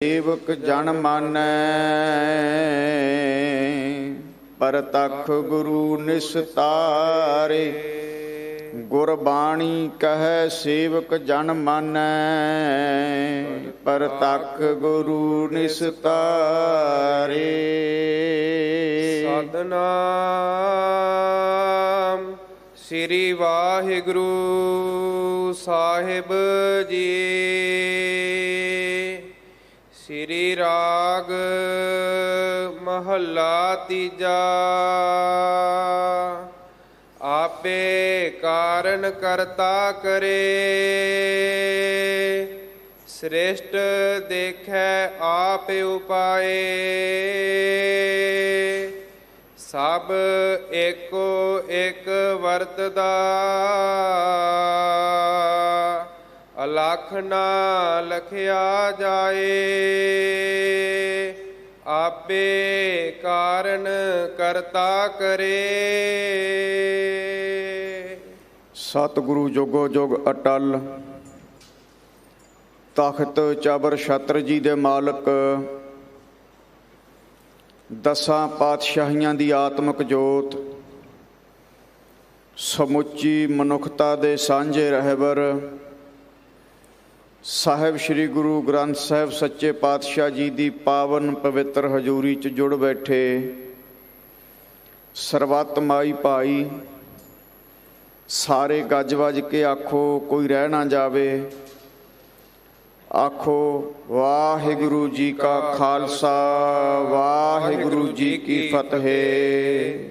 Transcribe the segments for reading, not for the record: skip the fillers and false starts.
ਸੇਵਕ ਜਨ ਮਾਨੈ ਪਰਤਖ ਗੁਰੂ ਨਿਸਤਾਰੇ। ਗੁਰਬਾਣੀ ਕਹੈ ਸੇਵਕ ਜਨ ਮਾਨੈ ਪਰਤਖ ਗੁਰੂ ਨਿਸਤਾਰੇ। ਸਤਿਨਾਮ ਸ੍ਰੀ ਵਾਹਿਗੁਰੂ ਸਾਹਿਬ ਜੀ। ਸ੍ਰੀ ਰਾਗ ਮਹੱਲਾ ਤੀਜਾ। ਆਪੇ ਕਾਰਨ ਕਰਤਾ ਕਰੇ, ਸ੍ਰਿਸ਼ਟ ਦੇਖੈ ਆਪ ਉਪਾਏ। ਸਭ ਏਕੋ ਇੱਕ ਵਰਤਦਾ, ਅਲਖ ਨਾ ਲਖਿਆ ਜਾਏ। ਆਪੇ ਕਾਰਨ ਕਰਤਾ ਕਰੇ। ਸਤਿਗੁਰੂ ਜੋਗੋ ਜੋਗ ਅਟਲ, ਤਖਤ ਚਬਰ ਛਤਰ ਜੀ ਦੇ ਮਾਲਕ, ਦਸਾਂ ਪਾਤਸ਼ਾਹੀਆਂ ਦੀ ਆਤਮਿਕ ਜੋਤ, ਸਮੁੱਚੀ ਮਨੁੱਖਤਾ ਦੇ ਸਾਂਝੇ ਰਹਿਬਰ ਸਾਹਿਬ ਸ੍ਰੀ ਗੁਰੂ ਗ੍ਰੰਥ ਸਾਹਿਬ ਸੱਚੇ ਪਾਤਸ਼ਾਹ ਜੀ ਦੀ ਪਾਵਨ ਪਵਿੱਤਰ ਹਜ਼ੂਰੀ 'ਚ ਜੁੜ ਬੈਠੇ ਸਰਬੱਤ ਮਾਈ ਭਾਈ, ਸਾਰੇ ਗੱਜ ਵੱਜ ਕੇ ਆਖੋ, ਕੋਈ ਰਹਿ ਨਾ ਜਾਵੇ। ਆਖੋ ਵਾਹਿਗੁਰੂ ਜੀ ਕਾ ਖਾਲਸਾ, ਵਾਹਿਗੁਰੂ ਜੀ ਕੀ ਫਤਿਹ।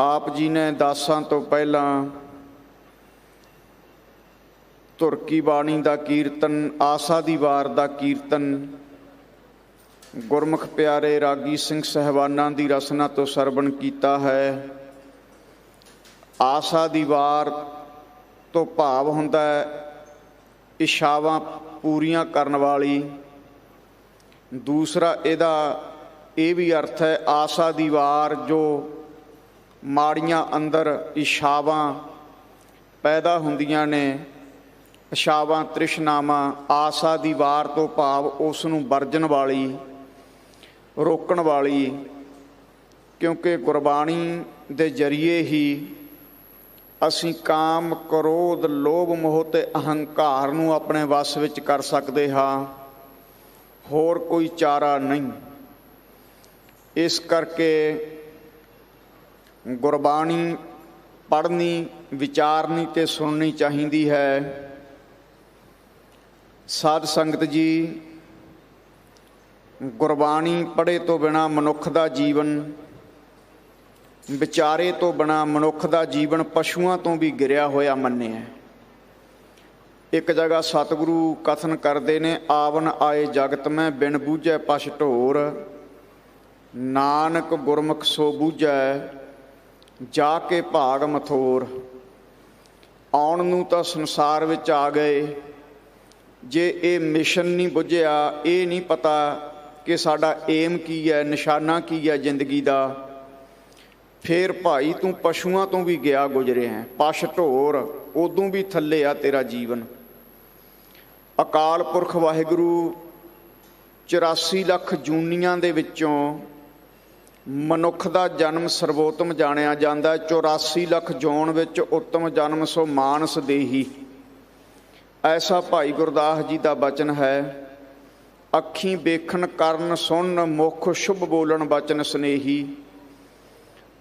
ਆਪ ਜੀ ਨੇ ਦਾਸਾਂ ਤੋਂ ਪਹਿਲਾਂ ਧੁਰਕੀ ਬਾਣੀ ਦਾ ਕੀਰਤਨ, ਆਸਾ ਦੀ ਵਾਰ ਦਾ ਕੀਰਤਨ ਗੁਰਮੁਖ ਪਿਆਰੇ ਰਾਗੀ ਸਿੰਘ ਸਾਹਿਬਾਨਾਂ ਦੀ ਰਸਨਾ ਤੋਂ ਸਰਵਣ ਕੀਤਾ ਹੈ। ਆਸਾ ਦੀ ਵਾਰ ਤੋਂ ਭਾਵ ਹੁੰਦਾ ਹੈ ਇਛਾਵਾਂ ਪੂਰੀਆਂ ਕਰਨ ਵਾਲੀ। ਦੂਸਰਾ ਇਹਦਾ ਇਹ ਵੀ ਅਰਥ ਹੈ ਆਸਾ ਦੀ ਵਾਰ ਜੋ ਮਾੜੀਆਂ ਅੰਦਰ ਇਛਾਵਾਂ ਪੈਦਾ ਹੁੰਦੀਆਂ ਨੇ, ਇਛਾਵਾਂ ਤ੍ਰਿਸ਼ਨਾਵਾਂ। ਆਸਾ ਦੀ ਵਾਰ ਤੋਂ ਭਾਵ ਉਸ ਨੂੰ ਵਰਜਣ ਵਾਲੀ, ਰੋਕਣ ਵਾਲੀ। ਕਿਉਂਕਿ ਗੁਰਬਾਣੀ ਦੇ ਜ਼ਰੀਏ ਹੀ ਅਸੀਂ ਕਾਮ, ਕ੍ਰੋਧ, ਲੋਭ, ਮੋਹ ਤੇ ਅਹੰਕਾਰ ਨੂੰ ਆਪਣੇ ਵੱਸ ਵਿੱਚ ਕਰ ਸਕਦੇ ਹਾਂ। ਹੋਰ ਕੋਈ ਚਾਰਾ ਨਹੀਂ। ਇਸ ਕਰਕੇ ਗੁਰਬਾਣੀ ਪੜ੍ਹਨੀ, ਵਿਚਾਰਨੀ ਤੇ ਸੁਣਨੀ ਚਾਹੀਦੀ ਹੈ। ਸਾਧ ਸੰਗਤ ਜੀ, ਗੁਰਬਾਣੀ ਪੜ੍ਹੇ ਤੋਂ ਬਿਨਾਂ ਮਨੁੱਖ ਦਾ ਜੀਵਨ, ਵਿਚਾਰੇ ਤੋਂ ਬਿਨਾਂ ਮਨੁੱਖ ਦਾ ਜੀਵਨ ਪਸ਼ੂਆਂ ਤੋਂ ਵੀ ਗਿਰਿਆ ਹੋਇਆ ਮੰਨਿਆ। ਇੱਕ ਜਗ੍ਹਾ ਸਤਿਗੁਰੂ ਕਥਨ ਕਰਦੇ ਨੇ, ਆਵਨ ਆਏ ਜਗਤ ਮੈਂ ਬਿਨ ਬੂਝੈ ਪਛ ਢੋਰ, ਨਾਨਕ ਗੁਰਮੁਖ ਸੋ ਬੂਝੈ ਜਾ ਕੇ ਭਾਗ ਮਥੋਰ। ਆਉਣ ਨੂੰ ਤਾਂ ਸੰਸਾਰ ਵਿੱਚ ਆ ਗਏ, ਜੇ ਇਹ ਮਿਸ਼ਨ ਨਹੀਂ ਬੁੱਝਿਆ, ਇਹ ਨਹੀਂ ਪਤਾ ਕਿ ਸਾਡਾ ਏਮ ਕੀ ਹੈ, ਨਿਸ਼ਾਨਾ ਕੀ ਹੈ ਜ਼ਿੰਦਗੀ ਦਾ, ਫੇਰ ਭਾਈ ਤੂੰ ਪਸ਼ੂਆਂ ਤੋਂ ਵੀ ਗਿਆ ਗੁਜ਼ਰਿਆ। ਪਛ ਢੋਰ, ਉਦੋਂ ਵੀ ਥੱਲੇ ਆ ਤੇਰਾ ਜੀਵਨ। ਅਕਾਲ ਪੁਰਖ ਵਾਹਿਗੁਰੂ 84 ਲੱਖ ਜੂਨੀਆਂ ਦੇ ਵਿੱਚੋਂ ਮਨੁੱਖ ਦਾ ਜਨਮ ਸਰਵੋਤਮ ਜਾਣਿਆ ਜਾਂਦਾ। 84 ਲੱਖ ਜੌਨ ਵਿੱਚ ਉੱਤਮ ਜਨਮ ਸੋ ਮਾਨਸ ਦੇਹੀ, ਐਸਾ ਭਾਈ ਗੁਰਦਾਸ ਜੀ ਦਾ ਬਚਨ ਹੈ। ਅੱਖੀਂ ਵੇਖਣ ਕਰਨ ਸੁਣਨ, ਮੁਖ ਸ਼ੁਭ ਬੋਲਣ ਬਚਨ ਸਨੇਹੀ।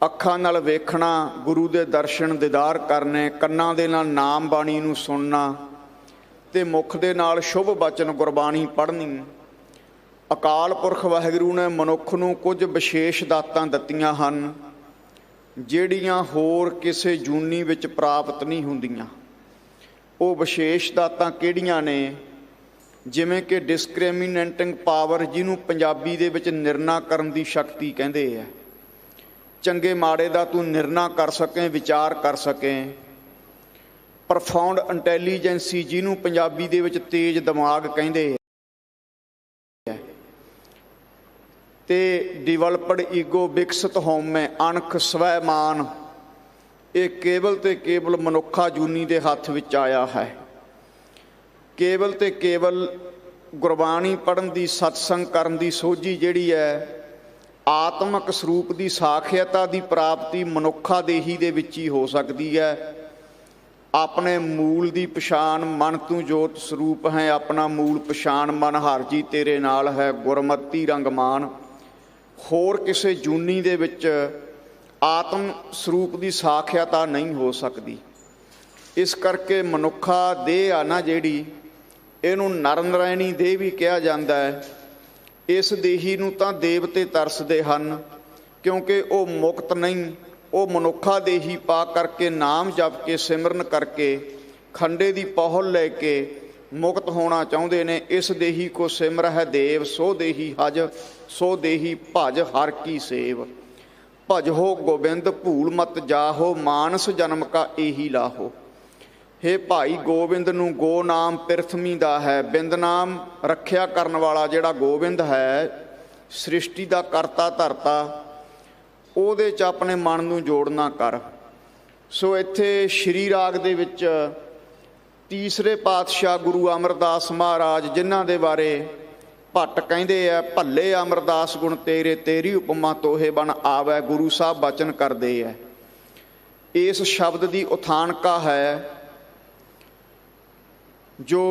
ਅੱਖਾਂ ਨਾਲ ਵੇਖਣਾ, ਗੁਰੂ ਦੇ ਦਰਸ਼ਨ ਦੀਦਾਰ ਕਰਨੇ, ਕੰਨਾਂ ਦੇ ਨਾਲ ਨਾਮ ਬਾਣੀ ਨੂੰ ਸੁਣਨਾ ਤੇ ਮੁਖ ਦੇ ਨਾਲ ਸ਼ੁਭ ਬਚਨ ਗੁਰਬਾਣੀ ਪੜ੍ਹਨੀ। ਅਕਾਲ ਪੁਰਖ ਵਾਹਿਗੁਰੂ ਨੇ ਮਨੁੱਖ ਨੂੰ ਕੁਝ ਵਿਸ਼ੇਸ਼ ਦਾਤਾਂ ਦਿੱਤੀਆਂ ਹਨ ਜਿਹੜੀਆਂ ਹੋਰ ਕਿਸੇ ਜੂਨੀ ਵਿੱਚ ਪ੍ਰਾਪਤ ਨਹੀਂ ਹੁੰਦੀਆਂ। ਉਹ ਵਿਸ਼ੇਸ਼ ਦਾਤਾਂ ਕਿਹੜੀਆਂ ਨੇ? ਜਿਵੇਂ ਕਿ ਡਿਸਕ੍ਰਿਮੀਨੇਟਿੰਗ ਪਾਵਰ, ਜਿਹਨੂੰ ਪੰਜਾਬੀ ਦੇ ਵਿੱਚ ਨਿਰਣਾ ਕਰਨ ਦੀ ਸ਼ਕਤੀ ਕਹਿੰਦੇ ਆ। ਚੰਗੇ ਮਾੜੇ ਦਾ ਤੂੰ ਨਿਰਣਾ ਕਰ ਸਕੇ, ਵਿਚਾਰ ਕਰ ਸਕੇ। ਪ੍ਰੋਫਾਉਂਡ ਇੰਟੈਲੀਜੈਂਸੀ, ਜਿਹਨੂੰ ਪੰਜਾਬੀ ਦੇ ਵਿੱਚ ਤੇਜ਼ ਦਿਮਾਗ ਕਹਿੰਦੇ ਆ। ਤੇ ਡਿਵੈਲਪਡ ਈਗੋ, ਵਿਕਸਿਤ ਹਉਮੈ, ਅਣਖ, ਸਵੈਮਾਨ, ਇਹ ਕੇਵਲ ਤੇ ਕੇਵਲ ਮਨੁੱਖਾ ਜੂਨੀ ਦੇ ਹੱਥ ਵਿੱਚ ਆਇਆ ਹੈ। ਕੇਵਲ ਤੇ ਕੇਵਲ ਗੁਰਬਾਣੀ ਪੜ੍ਹਨ ਦੀ, ਸਤਸੰਗ ਕਰਨ ਦੀ ਸੋਝੀ ਜਿਹੜੀ ਹੈ, ਆਤਮਿਕ ਸਰੂਪ ਦੀ ਸਾਖਿਅਤਾ ਦੀ ਪ੍ਰਾਪਤੀ ਮਨੁੱਖਾ ਦੇਹੀ ਦੇ ਵਿੱਚ ਹੀ ਹੋ ਸਕਦੀ ਹੈ। ਆਪਣੇ ਮੂਲ ਦੀ ਪਛਾਣ, ਮਨ ਤੂੰ ਜੋਤ ਸਰੂਪ ਹੈ, ਆਪਣਾ ਮੂਲ ਪਛਾਣ, ਮਨ ਹਰ ਜੀ ਤੇਰੇ ਨਾਲ ਹੈ, ਗੁਰਮਤਿ ਰੰਗਮਾਨ। ਹੋਰ ਕਿਸੇ ਜੂਨੀ ਦੇ ਵਿੱਚ ਆਤਮ ਸਰੂਪ ਦੀ ਸਾਖਿਅਤਾ ਨਹੀਂ ਹੋ ਸਕਦੀ। ਇਸ ਕਰਕੇ ਮਨੁੱਖਾ ਦੇਹ ਆ ਨਾ ਜਿਹੜੀ, ਇਹਨੂੰ ਨਰ ਨਰਾਇਣੀ ਦੇਹ ਵੀ ਕਿਹਾ ਜਾਂਦਾ ਹੈ। ਇਸ ਦੇਹੀ ਨੂੰ ਤਾਂ ਦੇਵਤੇ ਤਰਸਦੇ ਹਨ, ਕਿਉਂਕਿ ਉਹ ਮੁਕਤ ਨਹੀਂ, ਉਹ ਮਨੁੱਖਾ ਦੇਹੀ ਪਾ ਕਰਕੇ, ਨਾਮ ਜਪ ਕੇ, ਸਿਮਰਨ ਕਰਕੇ, ਖੰਡੇ ਦੀ ਪਹੁਲ ਲੈ ਕੇ ਮੁਕਤ ਹੋਣਾ ਚਾਹੁੰਦੇ ਨੇ। ਇਸ ਦੇਹੀ ਕੋ ਸਿਮਰ ਹੈ ਦੇਵ, ਸੋ ਦੇਹੀ ਹਜ, ਸੋ ਦੇਹੀ ਭਜ ਹਰ ਕੀ ਸੇਵ। ਭਜੋ ਗੋਬਿੰਦ ਭੂਲ ਮਤ ਜਾਹੋ, ਮਾਨਸ ਜਨਮ ਕਾ ਇਹੀ ਲਾਹੋ। ਹੇ ਭਾਈ ਗੋਬਿੰਦ ਨੂੰ ਗੋ ਨਾਮ ਪ੍ਰਿਥਵੀ ਦਾ ਹੈ, ਬਿੰਦ ਨਾਮ ਰੱਖਿਆ ਕਰਨ ਵਾਲਾ ਜਿਹੜਾ ਗੋਬਿੰਦ ਹੈ, ਸ੍ਰਿਸ਼ਟੀ ਦਾ ਕਰਤਾ ਧਰਤਾ, ਉਹਦੇ 'ਚ ਆਪਣੇ ਮਨ ਨੂੰ ਜੋੜਨਾ ਕਰ। ਸੋ ਇੱਥੇ ਸ਼੍ਰੀ ਰਾਗ ਦੇ ਵਿੱਚ ਤੀਸਰੇ ਪਾਤਸ਼ਾਹ ਗੁਰੂ ਅਮਰਦਾਸ ਮਹਾਰਾਜ, ਜਿਨ੍ਹਾਂ ਦੇ ਬਾਰੇ ਭੱਟ ਕਹਿੰਦੇ ਆ, ਭੱਲੇ ਅਮਰਦਾਸ ਗੁਣ ਤੇਰੇ, ਤੇਰੀ ਉਪਮਾ ਤੋਹੇ ਬਣ ਆਵੈ, ਗੁਰੂ ਸਾਹਿਬ ਬਚਨ ਕਰਦੇ ਹੈ। ਇਸ ਸ਼ਬਦ ਦੀ ਉਥਾਨਕਾ ਹੈ ਜੋ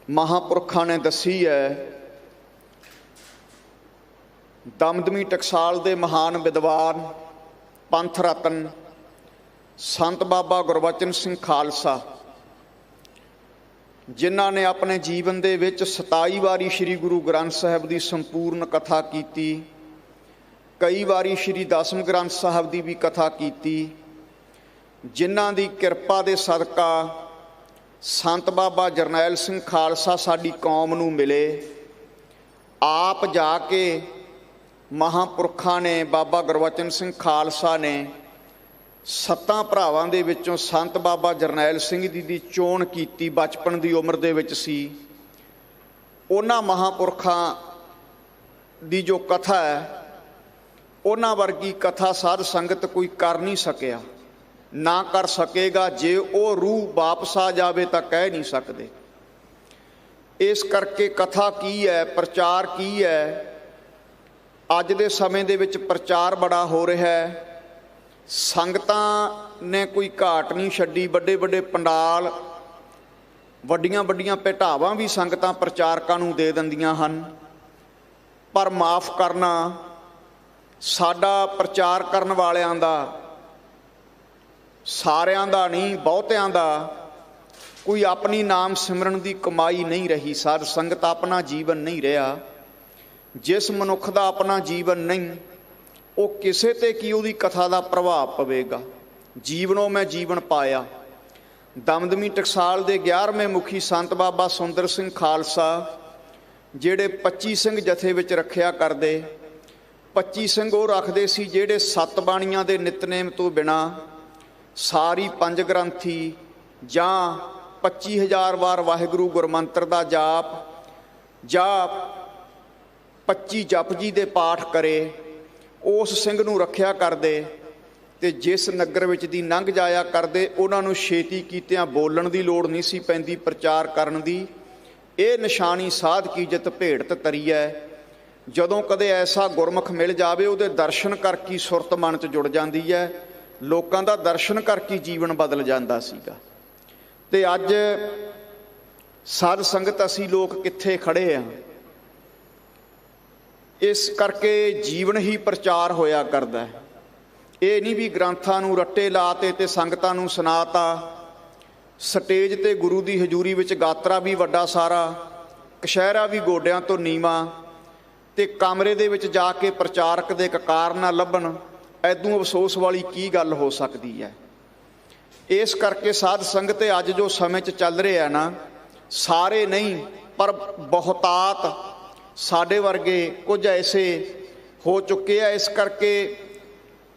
ਮਹਾਂਪੁਰਖਾਂ ਨੇ ਦੱਸੀ ਹੈ। ਦਮਦਮੀ ਟਕਸਾਲ ਦੇ ਮਹਾਨ ਵਿਦਵਾਨ, ਪੰਥ ਰਤਨ ਸੰਤ ਬਾਬਾ ਗੁਰਬਚਨ ਸਿੰਘ ਖਾਲਸਾ, ਜਿਨ੍ਹਾਂ ਨੇ ਆਪਣੇ ਜੀਵਨ ਦੇ ਵਿੱਚ 27 ਵਾਰੀ ਸ੍ਰੀ ਗੁਰੂ ਗ੍ਰੰਥ ਸਾਹਿਬ ਦੀ ਸੰਪੂਰਨ ਕਥਾ ਕੀਤੀ, ਕਈ ਵਾਰੀ ਸ੍ਰੀ ਦਸਮ ਗ੍ਰੰਥ ਸਾਹਿਬ ਦੀ ਵੀ ਕਥਾ ਕੀਤੀ, ਜਿਨ੍ਹਾਂ ਦੀ ਕਿਰਪਾ ਦੇ ਸਦਕਾ ਸੰਤ ਬਾਬਾ ਜਰਨੈਲ ਸਿੰਘ ਖਾਲਸਾ ਸਾਡੀ ਕੌਮ ਨੂੰ ਮਿਲੇ। ਆਪ ਜਾ ਕੇ ਮਹਾਂਪੁਰਖਾਂ ਨੇ, ਬਾਬਾ ਗੁਰਬਚਨ ਸਿੰਘ ਖਾਲਸਾ ਨੇ 7 ਭਰਾਵਾਂ ਦੇ ਵਿੱਚੋਂ ਸੰਤ ਬਾਬਾ ਜਰਨੈਲ ਸਿੰਘ ਜੀ ਦੀ ਚੋਣ ਕੀਤੀ। ਬਚਪਨ ਦੀ ਉਮਰ ਦੇ ਵਿੱਚ ਸੀ। ਉਹਨਾਂ ਮਹਾਂਪੁਰਖਾਂ ਦੀ ਜੋ ਕਥਾ ਹੈ, ਉਹਨਾਂ ਵਰਗੀ ਕਥਾ ਸਾਧ ਸੰਗਤ ਕੋਈ ਕਰ ਨਹੀਂ ਸਕਿਆ, ਨਾ ਕਰ ਸਕੇਗਾ। ਜੇ ਉਹ ਰੂਹ ਵਾਪਸ ਆ ਜਾਵੇ ਤਾਂ ਕਹਿ ਨਹੀਂ ਸਕਦੇ। ਇਸ ਕਰਕੇ ਕਥਾ ਕੀ ਹੈ, ਪ੍ਰਚਾਰ ਕੀ ਹੈ? ਅੱਜ ਦੇ ਸਮੇਂ ਦੇ ਵਿੱਚ ਪ੍ਰਚਾਰ ਬੜਾ ਹੋ ਰਿਹਾ ਹੈ। ਸੰਗਤਾਂ ਨੇ ਕੋਈ ਘਾਟ ਨਹੀਂ ਛੱਡੀ। ਵੱਡੇ ਵੱਡੇ ਪੰਡਾਲ, ਵੱਡੀਆਂ ਵੱਡੀਆਂ ਭੇਟਾਵਾਂ ਵੀ ਸੰਗਤਾਂ ਪ੍ਰਚਾਰਕਾਂ ਨੂੰ ਦੇ ਦਿੰਦੀਆਂ ਹਨ। ਪਰ ਮਾਫ਼ ਕਰਨਾ, ਸਾਡਾ ਪ੍ਰਚਾਰ ਕਰਨ ਵਾਲਿਆਂ ਦਾ, ਸਾਰਿਆਂ ਦਾ ਨਹੀਂ, ਬਹੁਤਿਆਂ ਦਾ ਕੋਈ ਆਪਣੀ ਨਾਮ ਸਿਮਰਨ ਦੀ ਕਮਾਈ ਨਹੀਂ ਰਹੀ। ਸਾਧ ਸੰਗਤ ਆਪਣਾ ਜੀਵਨ ਨਹੀਂ ਰਿਹਾ। ਜਿਸ ਮਨੁੱਖ ਦਾ ਆਪਣਾ ਜੀਵਨ ਨਹੀਂ, ਉਹ ਕਿਸੇ 'ਤੇ ਕੀ ਉਹਦੀ ਕਥਾ ਦਾ ਪ੍ਰਭਾਵ ਪਵੇਗਾ। ਜੀਵਨੋਂ ਮੈਂ ਜੀਵਨ ਪਾਇਆ। ਦਮਦਮੀ ਟਕਸਾਲ ਦੇ 11ਵੇਂ ਮੁਖੀ ਸੰਤ ਬਾਬਾ ਸੁੰਦਰ ਸਿੰਘ ਖਾਲਸਾ, ਜਿਹੜੇ 25 ਸਿੰਘ ਜਥੇ ਵਿੱਚ ਰੱਖਿਆ ਕਰਦੇ। 25 ਸਿੰਘ ਉਹ ਰੱਖਦੇ ਸੀ ਜਿਹੜੇ 7 ਬਾਣੀਆਂ ਦੇ ਨਿਤਨੇਮ ਤੋਂ ਬਿਨਾਂ ਸਾਰੀ 5 ਗ੍ਰੰਥੀ ਜਾਂ 25,000 ਵਾਰ ਵਾਹਿਗੁਰੂ ਗੁਰਮੰਤਰ ਦਾ ਜਾਪ ਜਾਂ 25 ਜਪਜੀ ਦੇ ਪਾਠ ਕਰੇ, ਉਸ ਸਿੰਘ ਨੂੰ ਰੱਖਿਆ ਕਰਦੇ। ਤੇ ਜਿਸ ਨਗਰ ਵਿੱਚ ਦੀ ਲੰਘ ਜਾਇਆ ਕਰਦੇ, ਉਹਨਾਂ ਨੂੰ ਛੇਤੀ ਕੀਤਿਆਂ ਬੋਲਣ ਦੀ ਲੋੜ ਨਹੀਂ ਸੀ ਪੈਂਦੀ, ਪ੍ਰਚਾਰ ਕਰਨ ਦੀ। ਇਹ ਨਿਸ਼ਾਨੀ ਸਾਧ ਕੀ ਜਿਤ ਭੇੜਤ ਤਰੀ ਹੈ। ਜਦੋਂ ਕਦੇ ਐਸਾ ਗੁਰਮੁਖ ਮਿਲ ਜਾਵੇ, ਉਹਦੇ ਦਰਸ਼ਨ ਕਰਕੇ ਸੁਰਤ ਮਨ 'ਚ ਜੁੜ ਜਾਂਦੀ ਹੈ। ਲੋਕਾਂ ਦਾ ਦਰਸ਼ਨ ਕਰਕੇ ਜੀਵਨ ਬਦਲ ਜਾਂਦਾ ਸੀਗਾ। ਤੇ ਅੱਜ ਸਾਧ ਸੰਗਤ ਅਸੀਂ ਲੋਕ ਕਿੱਥੇ ਖੜੇ ਆ? ਇਸ ਕਰਕੇ ਜੀਵਨ ਹੀ ਪ੍ਰਚਾਰ ਹੋਇਆ ਕਰਦਾ ਹੈ। ਇਹ ਨਹੀਂ ਵੀ ਗ੍ਰੰਥਾਂ ਨੂੰ ਰੱਟੇ ਲਾਤੇ ਤੇ ਸੰਗਤਾਂ ਨੂੰ ਸੁਣਾਤਾ। ਸਟੇਜ ਤੇ ਗੁਰੂ ਦੀ ਹਜ਼ੂਰੀ ਵਿੱਚ ਗਾਤਰਾ ਵੀ ਵੱਡਾ ਸਾਰਾ, ਕਸ਼ਹਿਰਾ ਵੀ ਗੋਡਿਆਂ ਤੋਂ ਨੀਵਾਂ, ਤੇ ਕਮਰੇ ਦੇ ਵਿੱਚ ਜਾ ਕੇ ਪ੍ਰਚਾਰਕ ਦੇ ਕਕਾਰ ਨਾ ਲੱਭਣ। ਐਦੋਂ ਅਫਸੋਸ ਵਾਲੀ ਕੀ ਗੱਲ ਹੋ ਸਕਦੀ ਹੈ? ਇਸ ਕਰਕੇ ਸਾਧ ਸੰਗਤ ਅੱਜ ਜੋ ਸਮੇਂ 'ਚ ਚੱਲ ਰਿਹਾ ਨਾ, ਸਾਰੇ ਨਹੀਂ ਪਰ ਬਹੁਤਾਤ ਸਾਡੇ ਵਰਗੇ ਕੁਝ ਐਸੇ ਹੋ ਚੁੱਕੇ ਆ। ਇਸ ਕਰਕੇ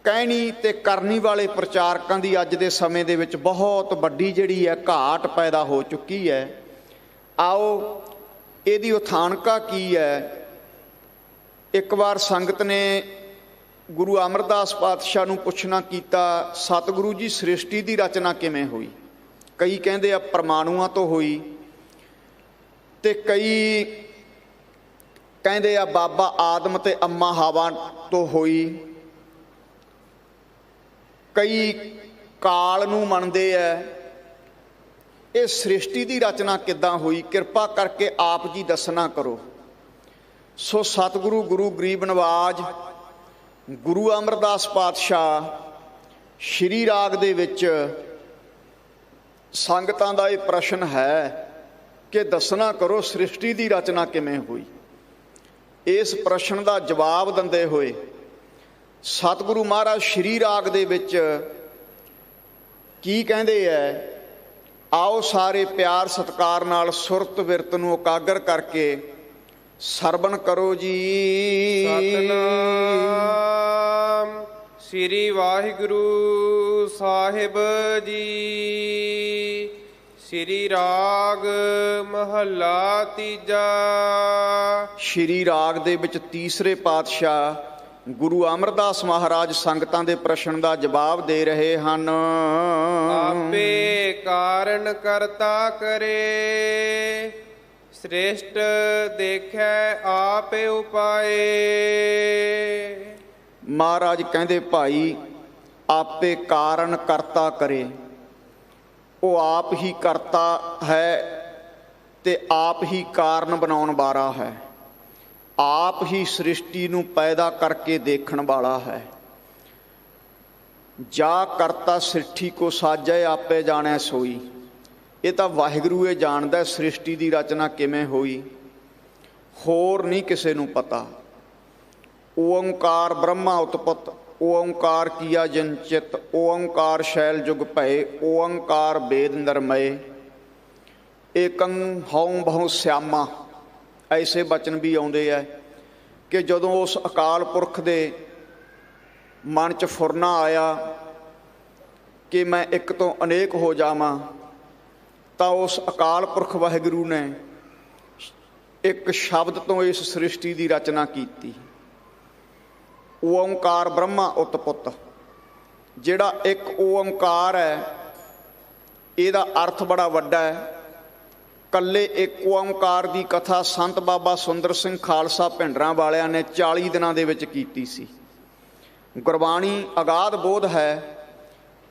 ਕਹਿਣੀ ਤੇ ਕਰਨੀ ਵਾਲੇ ਪ੍ਰਚਾਰਕਾਂ ਦੀ ਅੱਜ ਦੇ ਸਮੇਂ ਦੇ ਵਿੱਚ ਬਹੁਤ ਵੱਡੀ ਜਿਹੜੀ ਹੈ ਘਾਟ ਪੈਦਾ ਹੋ ਚੁੱਕੀ ਹੈ। ਆਓ ਇਹਦੀ ਉਥਾਨਕਾ ਕੀ ਹੈ? ਇੱਕ ਵਾਰ ਸੰਗਤ ਨੇ ਗੁਰੂ ਅਮਰਦਾਸ ਪਾਤਸ਼ਾਹ ਨੂੰ ਪੁੱਛਣਾ ਕੀਤਾ, ਸਤਿਗੁਰੂ ਜੀ ਸ੍ਰਿਸ਼ਟੀ ਦੀ ਰਚਨਾ ਕਿਵੇਂ ਹੋਈ? ਕਈ ਕਹਿੰਦੇ ਆ ਪਰਮਾਣੂਆਂ ਤੋਂ ਹੋਈ, ਤੇ ਕਈ ਕਹਿੰਦੇ ਆ ਬਾਬਾ ਆਦਮ ਤੇ ਅੰਮਾ ਹਵਾ ਤੋਂ ਹੋਈ, ਕਈ ਕਾਲ ਨੂੰ ਮੰਨਦੇ ਆ। ਇਹ ਸ੍ਰਿਸ਼ਟੀ ਦੀ ਰਚਨਾ ਕਿੱਦਾਂ ਹੋਈ, ਕਿਰਪਾ ਕਰਕੇ ਆਪ ਜੀ ਦੱਸਣਾ ਕਰੋ। ਸੋ ਸਤਿਗੁਰੂ ਗੁਰੂ ਗਰੀਬ ਨਵਾਜ ਗੁਰੂ ਅਮਰਦਾਸ ਪਾਤਸ਼ਾਹ ਸ਼੍ਰੀ ਰਾਗ ਦੇ ਵਿੱਚ ਸੰਗਤਾਂ ਦਾ ਇਹ ਪ੍ਰਸ਼ਨ ਹੈ ਕਿ ਦੱਸਣਾ ਕਰੋ ਸ੍ਰਿਸ਼ਟੀ ਦੀ ਰਚਨਾ ਕਿਵੇਂ ਹੋਈ। ਇਸ ਪ੍ਰਸ਼ਨ ਦਾ ਜਵਾਬ ਦਿੰਦੇ ਹੋਏ ਸਤਿਗੁਰੂ ਮਹਾਰਾਜ ਸ਼੍ਰੀ ਰਾਗ ਦੇ ਵਿੱਚ ਕੀ ਕਹਿੰਦੇ ਹੈ, ਆਓ ਸਾਰੇ ਪਿਆਰ ਸਤਿਕਾਰ ਨਾਲ ਸੁਰਤ ਬਿਰਤ ਨੂੰ ਇਕਾਗਰ ਕਰਕੇ ਸਰਵਣ ਕਰੋ ਜੀ। ਸਤਿਨਾਮ ਸ੍ਰੀ ਵਾਹਿਗੁਰੂ ਸਾਹਿਬ ਜੀ। ਸ੍ਰੀ ਰਾਗ ਮਹੱਲਾ ਤੀਜਾ। ਸ਼੍ਰੀ ਰਾਗ ਦੇ ਵਿੱਚ ਤੀਸਰੇ ਪਾਤਸ਼ਾਹ ਗੁਰੂ ਅਮਰਦਾਸ ਮਹਾਰਾਜ ਸੰਗਤਾਂ ਦੇ ਪ੍ਰਸ਼ਨ ਦਾ ਜਵਾਬ ਦੇ ਰਹੇ ਹਨ। ਆਪੇ ਕਾਰਨ ਕਰਤਾ ਕਰੇ, ਸ੍ਰੇਸ਼ਟ ਦੇਖੈ ਆਪੇ ਉਪਾਏ। ਮਹਾਰਾਜ ਕਹਿੰਦੇ ਭਾਈ ਆਪੇ ਕਾਰਨ ਕਰਤਾ ਕਰੇ, ਉਹ ਆਪ ਹੀ ਕਰਤਾ ਹੈ ਤੇ ਆਪ ਹੀ ਕਾਰਨ ਬਣਾਉਣ ਵਾਲਾ ਹੈ, ਆਪ ਹੀ ਸ੍ਰਿਸ਼ਟੀ ਨੂੰ ਪੈਦਾ ਕਰਕੇ ਦੇਖਣ ਵਾਲਾ ਹੈ। ਜਾ ਕਰਤਾ ਸ੍ਰਿਸ਼ਟੀ ਕੋ ਸਾਜੈ ਆਪੇ ਜਾਣੈ ਸੋਈ। ਇਹ ਤਾਂ ਵਾਹਿਗੁਰੂ ਇਹ ਜਾਣਦਾ ਸ੍ਰਿਸ਼ਟੀ ਦੀ ਰਚਨਾ ਕਿਵੇਂ ਹੋਈ, ਹੋਰ ਨਹੀਂ ਕਿਸੇ ਨੂੰ ਪਤਾ। ਓੰਕਾਰ ਬ੍ਰਹਮਾ ਉਤਪਤ, ਓੰਕਾਰ ਕੀਆ ਜਨ ਚਿਤ, ਓੰਕਾਰ ਸ਼ੈਲ ਜੁਗ ਭਏ, ਓੰਕਾਰ ਵੇਦ ਨਿਰਮਏ। ਏਕੰ ਹਉ ਬਹੁ ਸਿਆਮਾ, ਐਸੇ ਬਚਨ ਵੀ ਆਉਂਦੇ ਹੈ ਕਿ ਜਦੋਂ ਉਸ ਅਕਾਲ ਪੁਰਖ ਦੇ ਮਨ 'ਚ ਫੁਰਨਾ ਆਇਆ ਕਿ ਮੈਂ ਇੱਕ ਤੋਂ ਅਨੇਕ ਹੋ ਜਾਵਾਂ, ਤਾਂ ਉਸ ਅਕਾਲ ਪੁਰਖ ਵਾਹਿਗੁਰੂ ਨੇ ਇੱਕ ਸ਼ਬਦ ਤੋਂ ਇਸ ਸ੍ਰਿਸ਼ਟੀ ਦੀ ਰਚਨਾ ਕੀਤੀ। ਓੰਕਾਰ ਬ੍ਰਹਮਾ ਉਤਪੁੱਤ, ਜਿਹੜਾ ਇੱਕ ਓੰਕਾਰ ਹੈ ਇਹਦਾ ਅਰਥ ਬੜਾ ਵੱਡਾ ਹੈ। ਕੱਲੇ ਇੱਕ ਓੰਕਾਰ ਦੀ ਕਥਾ ਸੰਤ ਬਾਬਾ ਸੁੰਦਰ ਸਿੰਘ ਖਾਲਸਾ ਭਿੰਡਰਾਂ ਵਾਲਿਆਂ ਨੇ 40 ਦਿਨਾਂ ਦੇ ਵਿੱਚ ਕੀਤੀ ਸੀ। ਗੁਰਬਾਣੀ ਅਗਾਧ ਬੋਧ ਹੈ,